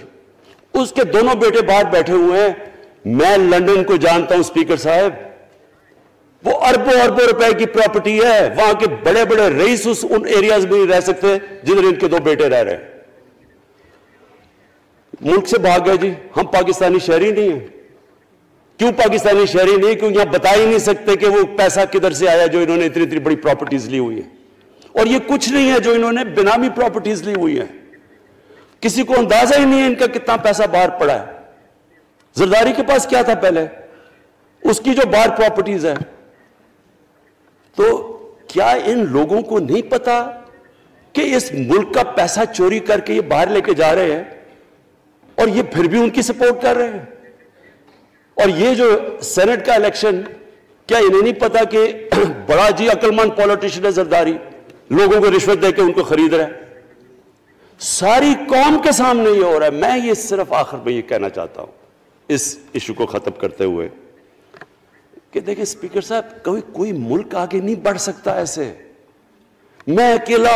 اس کے دونوں بیٹے باہر بیٹھے ہوئے ہیں. میں لندن کو جانتا ہوں اسپیکر صاحب، وہ اربوں روپے کی پراپرٹی ہے، وہاں کے بڑے بڑے رئیس ان ایریاز میں نہیں رہ سکتے جدھر ان کے 2 بیٹے رہ رہے ہیں. ملک سے بھاگ گئے جی، ہم پاکستانی شہری نہیں ہیں. کیوں پاکستانی شہری نہیں؟ کیوں یہاں بتا ہی نہیں سکتے کہ وہ پیسہ کدھر سے آیا جو انہوں نے اتنی بڑی پراپرٹیز لی ہوئی ہے. اور یہ کچھ نہیں ہے جو انہوں نے بنامی پراپرٹیز لی ہوئی ہیں. کسی کو اندازہ ہی نہیں ہے ان کا کتنا پیسہ باہر پڑا ہے. زرداری کے پاس کیا تھا پہلے، اس کی جو باہر پراپرٹیز ہے. تو کیا ان لوگوں کو نہیں پتا کہ اس ملک کا پیسہ چوری کر کے یہ باہر لے کے جا رہے ہیں اور یہ پھر بھی ان کی سپورٹ کر رہے ہیں؟ اور یہ جو سینٹ کا الیکشن، کیا انہیں نہیں پتا کہ بڑا جی عقل مند پولیٹیشن ہے زرداری، لوگوں کو رشوت دے کے ان کو خرید رہا ہے؟ ساری قوم کے سامنے یہ ہو رہا ہے. میں یہ صرف آخر میں یہ کہنا چاہتا ہوں اس ایشو کو ختم کرتے ہوئے کہ دیکھیں اسپیکر صاحب، کوئی ملک آگے نہیں بڑھ سکتا ایسے. میں اکیلا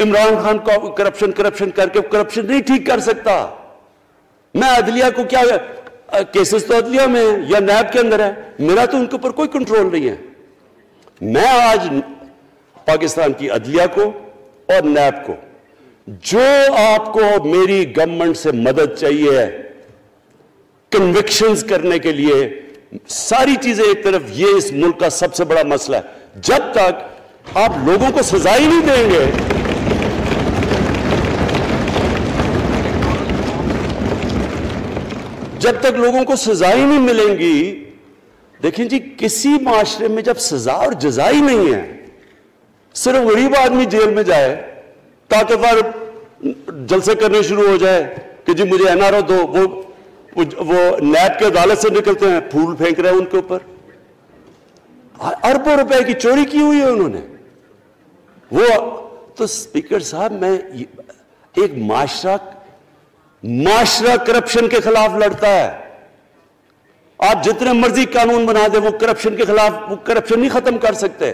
عمران خان کو کرپشن کر کے کرپشن نہیں ٹھیک کر سکتا. میں عدلیہ کو کیا کیسز تو عدلیہ میں یا نیب کے اندر ہے، میرا تو ان کے اوپر کوئی کنٹرول نہیں ہے. میں آج پاکستان کی عدلیہ کو اور نیب کو، جو آپ کو میری گورنمنٹ سے مدد چاہیے ہے کنوکشنز کرنے کے لیے، ساری چیزیں ایک طرف، یہ اس ملک کا سب سے بڑا مسئلہ ہے. جب تک آپ لوگوں کو سزا ہی نہیں دیں گے، جب تک لوگوں کو سزا ہی نہیں ملیں گی. دیکھیں جی، کسی معاشرے میں جب سزا اور جزا ہی نہیں ہے، صرف غریب آدمی جیل میں جائے، طاقتور جلسے کرنے شروع ہو جائے کہ جی مجھے این آر او دو، وہ نیب کے عدالت سے نکلتے ہیں پھول پھینک رہے ہیں ان کے اوپر. اربوں روپے کی چوری کی ہوئی ہے انہوں نے. وہ تو اسپیکر صاحب، میں ایک معاشرہ کرپشن کے خلاف لڑتا ہے. آپ جتنے مرضی قانون بنا دیں، وہ کرپشن کے خلاف، وہ کرپشن نہیں ختم کر سکتے.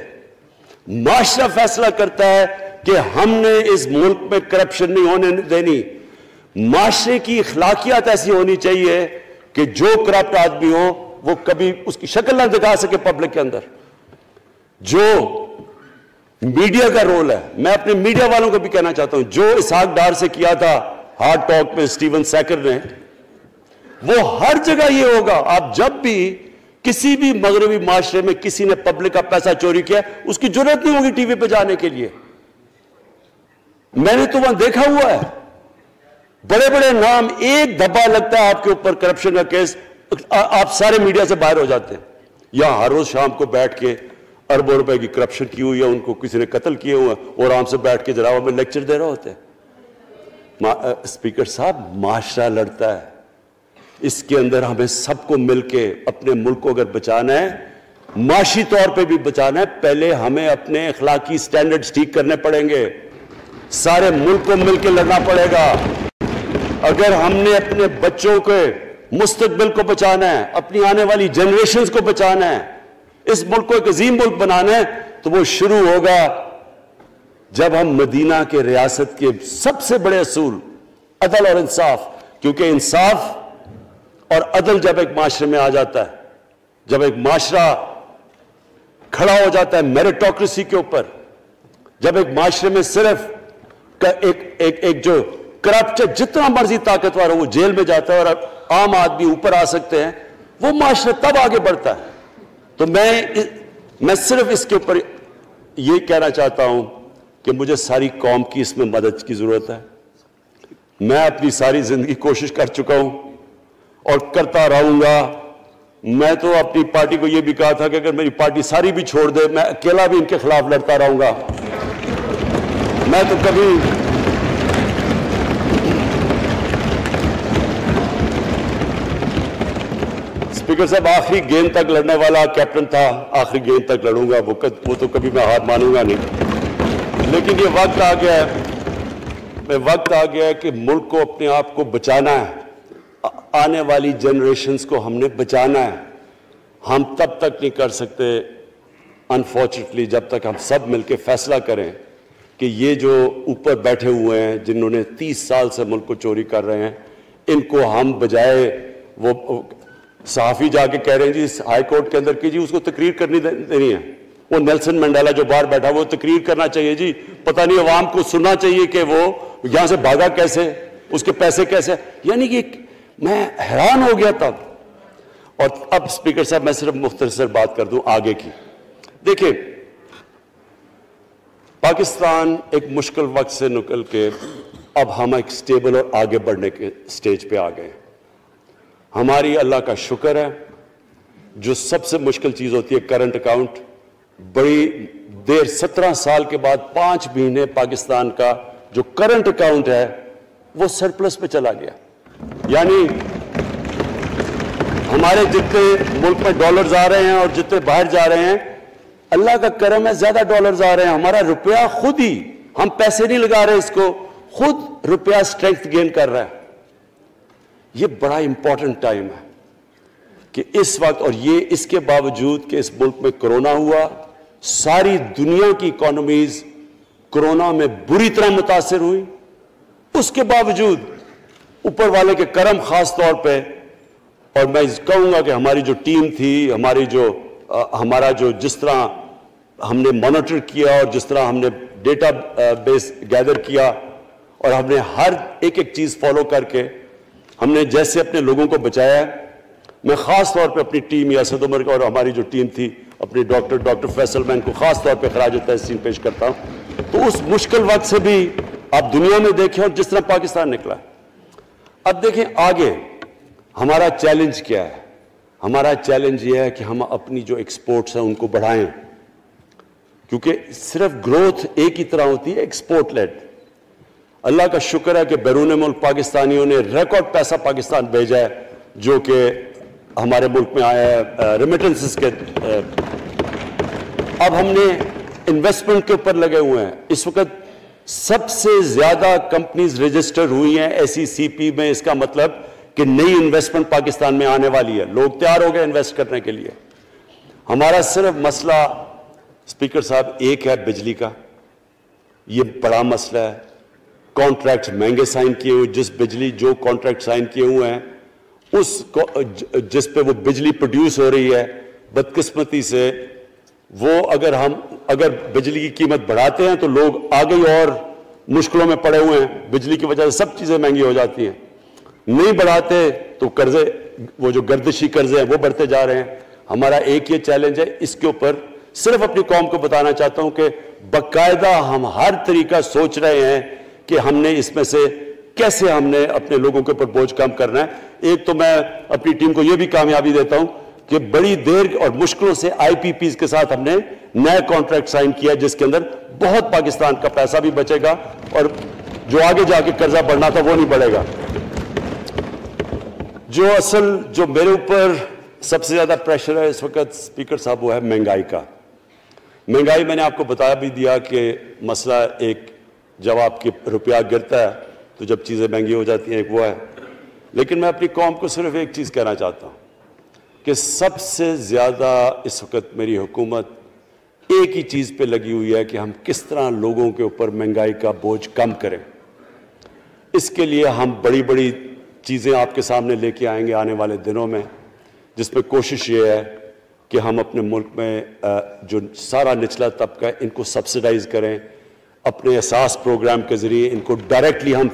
معاشرہ فیصلہ کرتا ہے کہ ہم نے اس ملک میں کرپشن نہیں ہونے دینی. معاشرے کی اخلاقیات ایسی ہونی چاہیے کہ جو کرپٹ آدمی ہو وہ کبھی اس کی شکل نہ دکھا سکے پبلک کے اندر. جو میڈیا کا رول ہے، میں اپنے میڈیا والوں کو بھی کہنا چاہتا ہوں، جو اسحاق ڈار سے کیا تھا ہارڈ ٹاک میں اسٹیون سیکر نے، وہ ہر جگہ یہ ہوگا. آپ جب بھی کسی بھی مغربی معاشرے میں کسی نے پبلک کا پیسہ چوری کیا، اس کی جرات نہیں ہوگی ٹی وی پہ جانے کے لیے. میں نے تو وہاں دیکھا ہوا ہے، بڑے بڑے نام، ایک دھبا لگتا ہے آپ کے اوپر کرپشن کا کیس، آپ سارے میڈیا سے باہر ہو جاتے ہیں. یہاں ہر روز شام کو بیٹھ کے اربوں روپے کی کرپشن کی ہوئی ہے، ان کو کسی نے قتل کیے ہوئے اور آرام سے بیٹھ کے جراوہ میں لیکچر دے رہے ہوتے ہیں. اسپیکر صاحب، معاشرہ لڑتا ہے، اس کے اندر ہمیں سب کو مل کے اپنے ملک کو اگر بچانا ہے، معاشی طور پہ بھی بچانا ہے، پہلے ہمیں اپنے اخلاقی سٹینڈرڈز ٹھیک کرنے پڑیں گے. سارے ملک کو مل کے لڑنا پڑے گا. اگر ہم نے اپنے بچوں کے مستقبل کو بچانا ہے، اپنی آنے والی جنریشنز کو بچانا ہے، اس ملک کو ایک عظیم ملک بنانا ہے، تو وہ شروع ہوگا جب ہم مدینہ کے ریاست کے سب سے بڑے اصول عدل اور انصاف، کیونکہ انصاف اور عدل جب ایک معاشرے میں آ جاتا ہے، جب ایک معاشرہ کھڑا ہو جاتا ہے میرٹوکریسی کے اوپر، جب ایک معاشرے میں صرف ایک جو کرپٹ جتنا مرضی طاقتور ہو وہ جیل میں جاتا ہے اور عام آدمی اوپر آ سکتے ہیں، وہ معاشرہ تب آگے بڑھتا ہے. تو میں میں صرف اس کے اوپر یہ کہنا چاہتا ہوں کہ مجھے ساری قوم کی اس میں مدد کی ضرورت ہے. میں اپنی ساری زندگی کوشش کر چکا ہوں اور کرتا رہوں گا. میں تو اپنی پارٹی کو یہ بھی کہا تھا کہ اگر میری پارٹی ساری بھی چھوڑ دے میں اکیلا بھی ان کے خلاف لڑتا رہوں گا. میں تو کبھی اسپیکر صاحب آخری گیند تک لڑنے والا کیپٹن تھا. آخری گیند تک لڑوں گا, وہ تو کبھی میں ہار مانوں گا نہیں. لیکن یہ وقت آ گیا ہے کہ ملک کو اپنے آپ کو بچانا ہے. آنے والی جنریشنز کو ہم نے بچانا ہے. ہم تب تک نہیں کر سکتے انفارچونیٹلی جب تک ہم سب مل کے فیصلہ کریں کہ یہ جو اوپر بیٹھے ہوئے ہیں جنہوں نے 30 سال سے ملک کو چوری کر رہے ہیں, ان کو ہم بجائے وہ صحافی جا کے کہہ رہے ہیں جی ہائی کورٹ کے اندر کی جی اس کو تقریر کرنی دینی ہے. وہ نیلسن منڈیلا جو باہر بیٹھا وہ تقریر کرنا چاہیے جی. پتہ نہیں عوام کو سننا چاہیے کہ وہ یہاں سے بھاگا کیسے, اس کے پیسے کیسے. یعنی کہ میں حیران ہو گیا تب. اور اب اسپیکر صاحب میں صرف مختصر بات کر دوں آگے کی. دیکھیں پاکستان ایک مشکل وقت سے نکل کے اب ہم ایک سٹیبل اور آگے بڑھنے کے سٹیج پہ آ گئے. ہماری اللہ کا شکر ہے. جو سب سے مشکل چیز ہوتی ہے کرنٹ اکاؤنٹ, بڑی دیر 17 سال کے بعد 5 مہینے پاکستان کا جو کرنٹ اکاؤنٹ ہے وہ سرپلس پہ چلا گیا. یعنی ہمارے جتنے ملک میں ڈالرز آ رہے ہیں اور جتنے باہر جا رہے ہیں اللہ کا کرم ہے زیادہ ڈالرز آ رہے ہیں. ہمارا روپیہ خود ہی, ہم پیسے نہیں لگا رہے اس کو, خود روپیہ سٹرینتھ گین کر رہا ہے. یہ بڑا امپورٹنٹ ٹائم ہے کہ اس وقت, اور یہ اس کے باوجود کہ اس ملک میں کرونا ہوا, ساری دنیا کی اکانومیز کرونا میں بری طرح متاثر ہوئی, اس کے باوجود اوپر والے کے کرم خاص طور پہ. اور میں کہوں گا کہ ہماری جو ٹیم تھی, ہمارا جو جس طرح ہم نے مانیٹر کیا اور جس طرح ہم نے ڈیٹا بیس گیدر کیا اور ہم نے ہر ایک چیز فالو کر کے ہم نے جیسے اپنے لوگوں کو بچایا ہے. میں خاص طور پہ اپنی ٹیم یاسد عمر اور ہماری جو ٹیم تھی اپنی ڈاکٹر فیصل میں ان کو خاص طور پہ خراج تحسین پیش کرتا ہوں. تو اس مشکل وقت سے بھی آپ دنیا میں دیکھیں اور جس طرح پاکستان نکلا. اب دیکھیں آگے ہمارا چیلنج کیا ہے. ہمارا چیلنج یہ ہے کہ ہم اپنی جو ایکسپورٹس ہیں ان کو بڑھائیں, کیونکہ صرف گروتھ ایک ہی طرح ہوتی ہے ایکسپورٹ لیڈ. اللہ کا شکر ہے کہ بیرون ملک پاکستانیوں نے ریکارڈ پیسہ پاکستان بھیجا ہے جو کہ ہمارے ملک میں آیا ہے ریمیٹنسز کے. اب ہم نے انویسٹمنٹ کے اوپر لگے ہوئے ہیں. اس وقت سب سے زیادہ کمپنیز رجسٹر ہوئی ہیں SECP میں. اس کا مطلب کہ نئی انویسٹمنٹ پاکستان میں آنے والی ہے. لوگ تیار ہو گئے انویسٹ کرنے کے لیے. ہمارا صرف مسئلہ اسپیکر صاحب ایک ہے بجلی کا. یہ بڑا مسئلہ ہے. کانٹریکٹ مہنگے سائن کیے ہوئے, جس بجلی جو کانٹریکٹ سائن کیے ہوئے ہیں جس پہ وہ بجلی پروڈیوس ہو رہی ہے, بدقسمتی سے وہ اگر بجلی کی قیمت بڑھاتے ہیں تو لوگ آگے اور مشکلوں میں پڑے ہوئے ہیں. بجلی کی وجہ سے سب چیزیں مہنگی ہو جاتی ہیں. نہیں بڑھاتے تو قرضے, وہ جو گردشی قرضے ہیں وہ بڑھتے جا رہے ہیں. ہمارا ایک یہ چیلنج ہے. اس کے اوپر صرف اپنی قوم کو بتانا چاہتا ہوں کہ باقاعدہ ہم ہر طریقہ سوچ رہے ہیں کہ ہم نے اس میں سے کیسے ہم نے اپنے لوگوں کے اوپر بوجھ کم کرنا ہے. ایک تو میں اپنی ٹیم کو یہ بھی کامیابی دیتا ہوں کہ بڑی دیر اور مشکلوں سے IPPs کے ساتھ ہم نے نئے کانٹریکٹ سائن کیا جس کے اندر بہت پاکستان کا پیسہ بھی بچے گا اور جو آگے جا کے قرضہ بڑھنا تھا وہ نہیں بڑھے گا. جو میرے اوپر سب سے زیادہ پریشر ہے اس وقت اسپیکر صاحب وہ ہے مہنگائی کا. مہنگائی میں نے آپ کو بتا بھی دیا کہ مسئلہ ایک جب آپ کی روپیہ گرتا ہے تو جب چیزیں مہنگی ہو جاتی ہیں ایک وہ ہے. لیکن میں اپنی قوم کو صرف ایک چیز کہنا چاہتا ہوں کہ سب سے زیادہ اس وقت میری حکومت ایک ہی چیز پہ لگی ہوئی ہے کہ ہم کس طرح لوگوں کے اوپر مہنگائی کا بوجھ کم کریں. اس کے لیے ہم بڑی بڑی چیزیں آپ کے سامنے لے کے آئیں گے آنے والے دنوں میں, جس میں کوشش یہ ہے کہ ہم اپنے ملک میں جو سارا نچلا طبقہ ہے ان کو سبسڈائز کریں, اپنے احساس پروگرام کے ذریعے ان کو ڈائریکٹلی ہم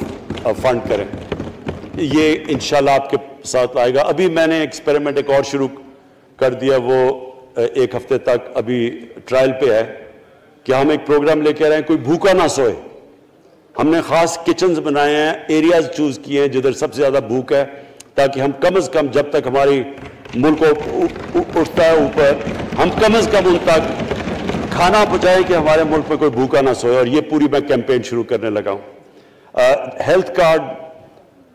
فنڈ کریں. یہ انشاءاللہ آپ کے ساتھ آئے گا. ابھی میں نے ایکسپیریمنٹ ایک اور شروع کر دیا, وہ ایک ہفتے تک ابھی ٹرائل پہ ہے کہ ہم ایک پروگرام لے کے آ رہے ہیں کوئی بھوکا نہ سوئے. ہم نے خاص کچنز بنائے ہیں, ایریاز چوز کیے ہیں جدھر سب سے زیادہ بھوک ہے, تاکہ ہم کم از کم جب تک ہماری ملک اٹھتا ہے اوپر, ہم کم از کم ان تک کھانا پہنچائیں کہ ہمارے ملک میں کوئی بھوکا نہ سوئے. اور یہ پوری میں کیمپین شروع کرنے لگا ہوں. ہیلتھ کارڈ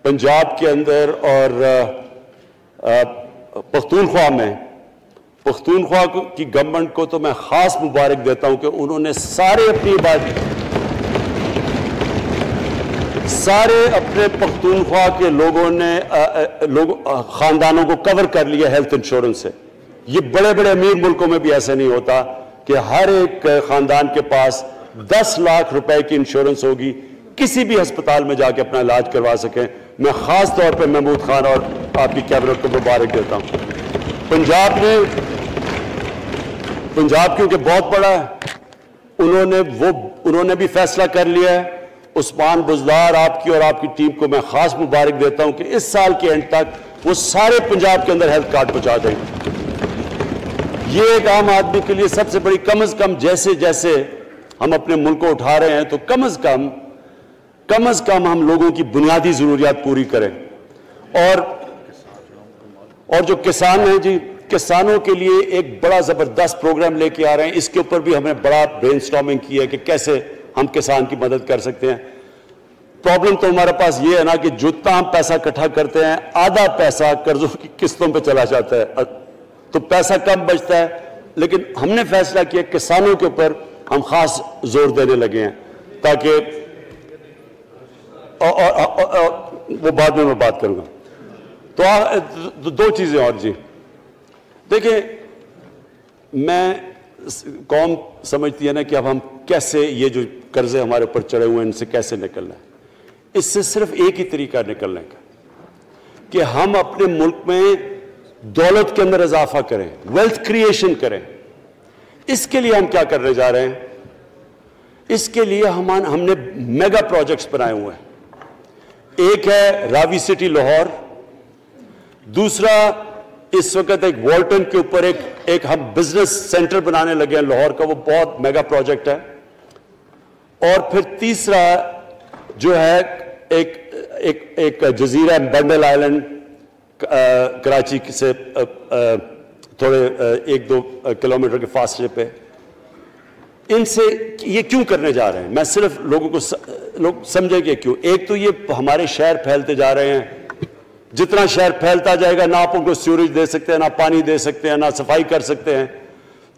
پنجاب کے اندر اور پختونخوا میں, پختونخوا کی گورنمنٹ کو تو میں خاص مبارک دیتا ہوں کہ انہوں نے سارے اپنے پختونخوا کے لوگوں نے خاندانوں کو کور کر لیا ہیلتھ انشورنس سے. یہ بڑے بڑے امیر ملکوں میں بھی ایسا نہیں ہوتا کہ ہر ایک خاندان کے پاس 10 لاکھ روپے کی انشورنس ہوگی, کسی بھی ہسپتال میں جا کے اپنا علاج کروا سکیں. میں خاص طور پہ محمود خان اور آپ کی کیبنٹ کو مبارک دیتا ہوں. پنجاب کیونکہ بہت بڑا ہے, انہوں نے بھی فیصلہ کر لیا ہے. عثمان بزدار آپ کی اور آپ کی ٹیم کو میں خاص مبارک دیتا ہوں کہ اس سال کے اینڈ تک وہ سارے پنجاب کے اندر ہیلتھ کارڈ پہنچا دیں گے. یہ ایک عام آدمی کے لیے سب سے بڑی, کم از کم جیسے جیسے ہم اپنے ملک کو اٹھا رہے ہیں تو کم از کم ہم لوگوں کی بنیادی ضروریات پوری کریں. اور جو کسان ہیں جی, کسانوں کے لیے ایک بڑا زبردست پروگرام لے کے آ رہے ہیں. اس کے اوپر بھی ہمیں بڑا برین سٹارمنگ کی ہے کہ کیسے ہم کسان کی مدد کر سکتے ہیں. پرابلم تو ہمارے پاس یہ ہے نا کہ جتنا ہم پیسہ اکٹھا کرتے ہیں آدھا پیسہ قرضوں کی قسطوں پہ چلا جاتا ہے, تو پیسہ کم بچتا ہے. لیکن ہم نے فیصلہ کیا کسانوں کے اوپر ہم خاص زور دینے لگے ہیں, تاکہ وہ بعد میں بات کروں گا. تو 2 چیزیں اور جی. دیکھیں, میں قوم سمجھتی ہے نا کہ اب ہم کیسے یہ جو قرضے ہمارے اوپر چڑھے ہوئے ہیں ان سے کیسے نکلنا ہے. اس سے صرف ایک ہی طریقہ نکلنے کا کہ ہم اپنے ملک میں دولت کے اندر اضافہ کریں, ویلتھ کریشن کریں. اس کے لیے ہم کیا کرنے جا رہے ہیں؟ اس کے لیے ہم نے میگا پروجیکٹس بنائے ہوئے ہیں. ایک ہے راوی سٹی لاہور, دوسرا اس وقت ایک والٹن کے اوپر ایک ہم بزنس سینٹر بنانے لگے ہیں لاہور کا, وہ بہت میگا پروجیکٹ ہے. اور پھر تیسرا جو ہے ایک جزیرہ بنڈل آئلینڈ کراچی سے تھوڑے 1-2 کلومیٹر کے فاصلے پہ. ان سے یہ کیوں کرنے جا رہے ہیں؟ میں صرف لوگ سمجھیں کہ کیوں. ایک تو یہ ہمارے شہر پھیلتے جا رہے ہیں, جتنا شہر پھیلتا جائے گا نہ آپ ان کو سیوریج دے سکتے ہیں, نہ پانی دے سکتے ہیں, نہ صفائی کر سکتے ہیں.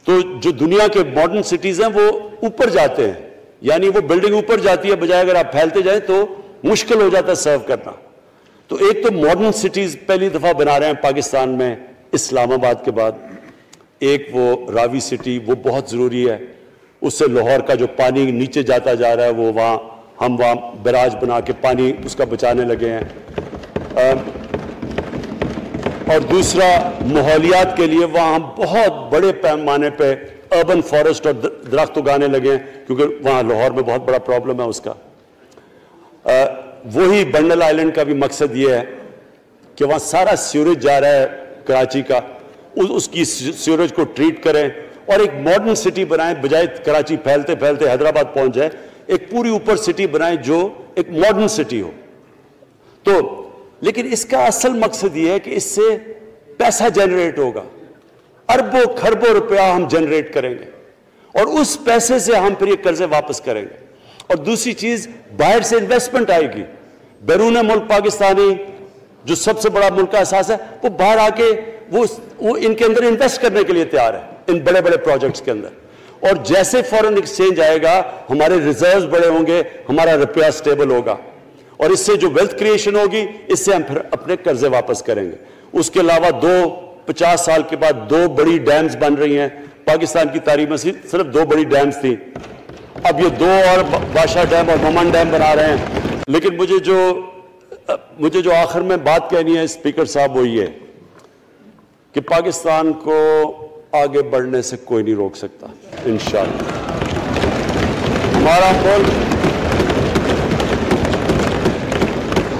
تو جو دنیا کے ماڈرن سٹیز ہیں وہ اوپر جاتے ہیں, یعنی وہ بلڈنگ اوپر جاتی ہے, بجائے اگر آپ پھیلتے جائیں تو مشکل ہو جاتا ہے سرو کرنا. تو ایک تو ماڈرن سٹیز پہلی دفعہ بنا رہے ہیں پاکستان میں اسلام آباد کے بعد. ایک وہ راوی سٹی, وہ بہت ضروری ہے. اس سے لاہور کا جو پانی نیچے جاتا جا رہا ہے وہ ہم وہاں بیراج بنا کے پانی اس کا بچانے لگے ہیں. اور دوسرا ماحولیات کے لیے وہاں ہم بہت بڑے پیمانے پہ اربن فارسٹ اور درخت اگانے لگے ہیں, کیونکہ وہاں لاہور میں بہت بڑا پرابلم ہے اس کا. وہی بنڈل آئلینڈ کا بھی مقصد یہ ہے کہ وہاں سارا سیوریج جا رہا ہے کراچی کا, اس کی سیوریج کو ٹریٹ کریں اور ایک ماڈرن سٹی بنائیں, بجائے کراچی پھیلتے پھیلتے حیدرآباد پہنچ جائے. ایک پوری اوپر سٹی بنائیں جو ایک ماڈرن سٹی ہو. تو لیکن اس کا اصل مقصد یہ ہے کہ اس سے پیسہ جنریٹ ہوگا, اربوں کھربوں روپیہ ہم جنریٹ کریں گے, اور اس پیسے سے ہم پھر یہ قرضے واپس کریں گے. اور دوسری چیز, باہر سے انویسٹمنٹ آئے گی. بیرون ملک پاکستانی جو سب سے بڑا ملک کا احساس ہے, وہ باہر آ کے وہ ان کے اندر انویسٹ کرنے کے لیے تیار ہے, ان بڑے بڑے پروجیکٹس کے اندر. اور جیسے فورن ایکسچینج آئے گا ہمارے ریزروز بڑے ہوں گے, ہمارا روپیہ سٹیبل ہوگا, اور اس سے جو ویلتھ کریشن ہوگی اس سے ہم پھر اپنے قرضے واپس کریں گے. اس کے علاوہ 50 سال کے بعد 2 بڑی ڈیمز بن رہی ہیں پاکستان کی تاریخ میں. صرف 2 بڑی ڈیمز تھیں, اب یہ 2 اور بادشاہ ڈیم اور مومن ڈیم بنا رہے ہیں. لیکن مجھے جو آخر میں بات کہنی ہے اسپیکر صاحب وہ یہ کہ پاکستان کو آگے بڑھنے سے کوئی نہیں روک سکتا انشاءاللہ.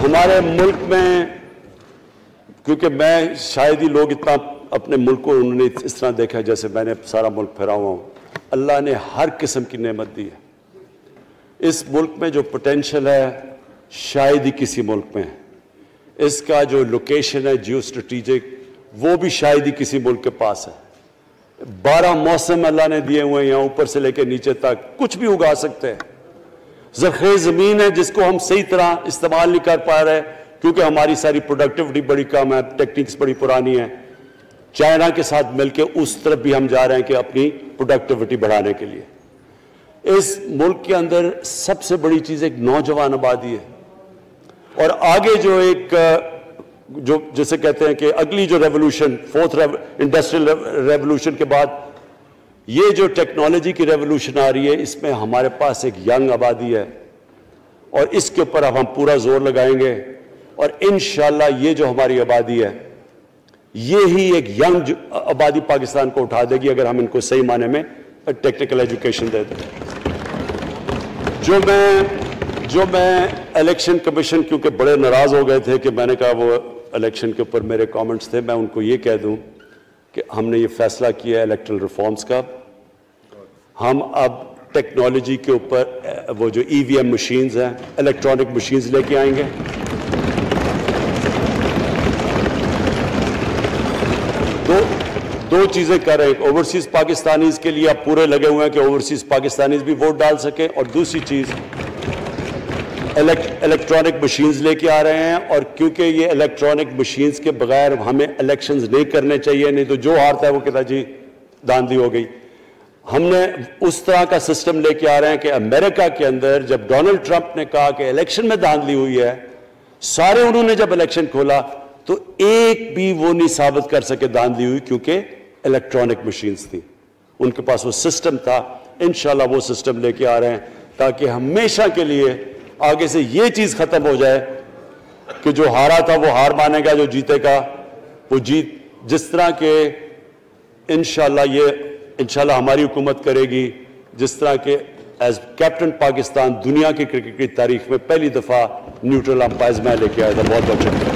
ہمارے ملک میں, کیونکہ میں شاید ہی لوگ اتنا اپنے ملک کو انہوں نے اس طرح دیکھا جیسے میں نے سارا ملک پھیرا ہوا ہوں. اللہ نے ہر قسم کی نعمت دی ہے. اس ملک میں جو پوٹینشل ہے شاید ہی کسی ملک میں ہے. اس کا جو لوکیشن ہے جیو اسٹریٹجک وہ بھی شاید ہی کسی ملک کے پاس ہے. 12 موسم اللہ نے دیے ہوئے ہیں یہاں اوپر سے لے کے نیچے تک, کچھ بھی اگا سکتے ہیں. زرخیز زمین ہے جس کو ہم صحیح طرح استعمال نہیں کر پا رہے کیونکہ ہماری ساری پروڈکٹیوٹی بڑی کم ہے, ٹیکنیکس بڑی پرانی ہے. چائنا کے ساتھ مل کے اس طرف بھی ہم جا رہے ہیں کہ اپنی پروڈکٹیوٹی بڑھانے کے لیے. اس ملک کے اندر سب سے بڑی چیز ایک نوجوان آبادی ہے. اور آگے جو ایک جو جسے کہتے ہیں کہ اگلی جو ریولوشن, 4th انڈسٹریل ریولوشن کے بعد یہ جو ٹیکنالوجی کی ریولوشن آ رہی ہے, اس میں ہمارے پاس ایک ینگ آبادی ہے اور اس کے اوپر اب ہم پورا زور لگائیں گے. اور انشاءاللہ یہ جو ہماری آبادی ہے یہ ہی ایک ینگ آبادی پاکستان کو اٹھا دے گی اگر ہم ان کو صحیح معنی میں ٹیکنیکل ایجوکیشن دے دیں. جو میں الیکشن کمیشن کیونکہ بڑے ناراض ہو گئے تھے کہ میں نے کہا وہ الیکشن کے اوپر میرے کامنٹس تھے, میں ان کو یہ کہہ دوں کہ ہم نے یہ فیصلہ کیا ہے الیکٹرل ریفارمز کا. ہم اب ٹیکنالوجی کے اوپر وہ جو EVM مشینز ہیں, الیکٹرانک مشینز لے کے آئیں گے. دو چیزیں کر رہے ہیں. اوورسیز پاکستانیز کے لیے آپ پورے لگے ہوئے ہیں کہ اوورسیز پاکستانیز بھی ووٹ ڈال سکیں, اور دوسری چیز الیکٹرانک مشینز لے کے آ رہے ہیں. اور کیونکہ یہ الیکٹرانک مشینز کے بغیر ہمیں الیکشنز نہیں کرنے چاہیے, نہیں تو جو ہارتا ہے وہ کہتا جی داندلی ہو گئی. ہم نے اس طرح کا سسٹم لے کے آ رہے ہیں کہ امریکہ کے اندر جب ڈونلڈ ٹرمپ نے کہا کہ الیکشن میں داندلی ہوئی ہے, سارے انہوں نے جب الیکشن کھولا تو ایک بھی وہ نہیں ثابت کر سکے داندلی ہوئی کیونکہ الیکٹرانک مشینز تھی, ان کے پاس وہ سسٹم تھا. انشاءاللہ وہ سسٹم لے کے آ رہے ہیں تاکہ ہمیشہ کے لیے آگے سے یہ چیز ختم ہو جائے کہ جو ہارا تھا وہ ہار مانے گا, جو جیتے گا وہ جیت. جس طرح کہ انشاءاللہ ہماری حکومت کرے گی, جس طرح کہ ایز کیپٹن پاکستان دنیا کی کرکٹ کی تاریخ میں پہلی دفعہ نیوٹرل امپائرز میں لے کے آیا تھا. بہت بہت شکریہ.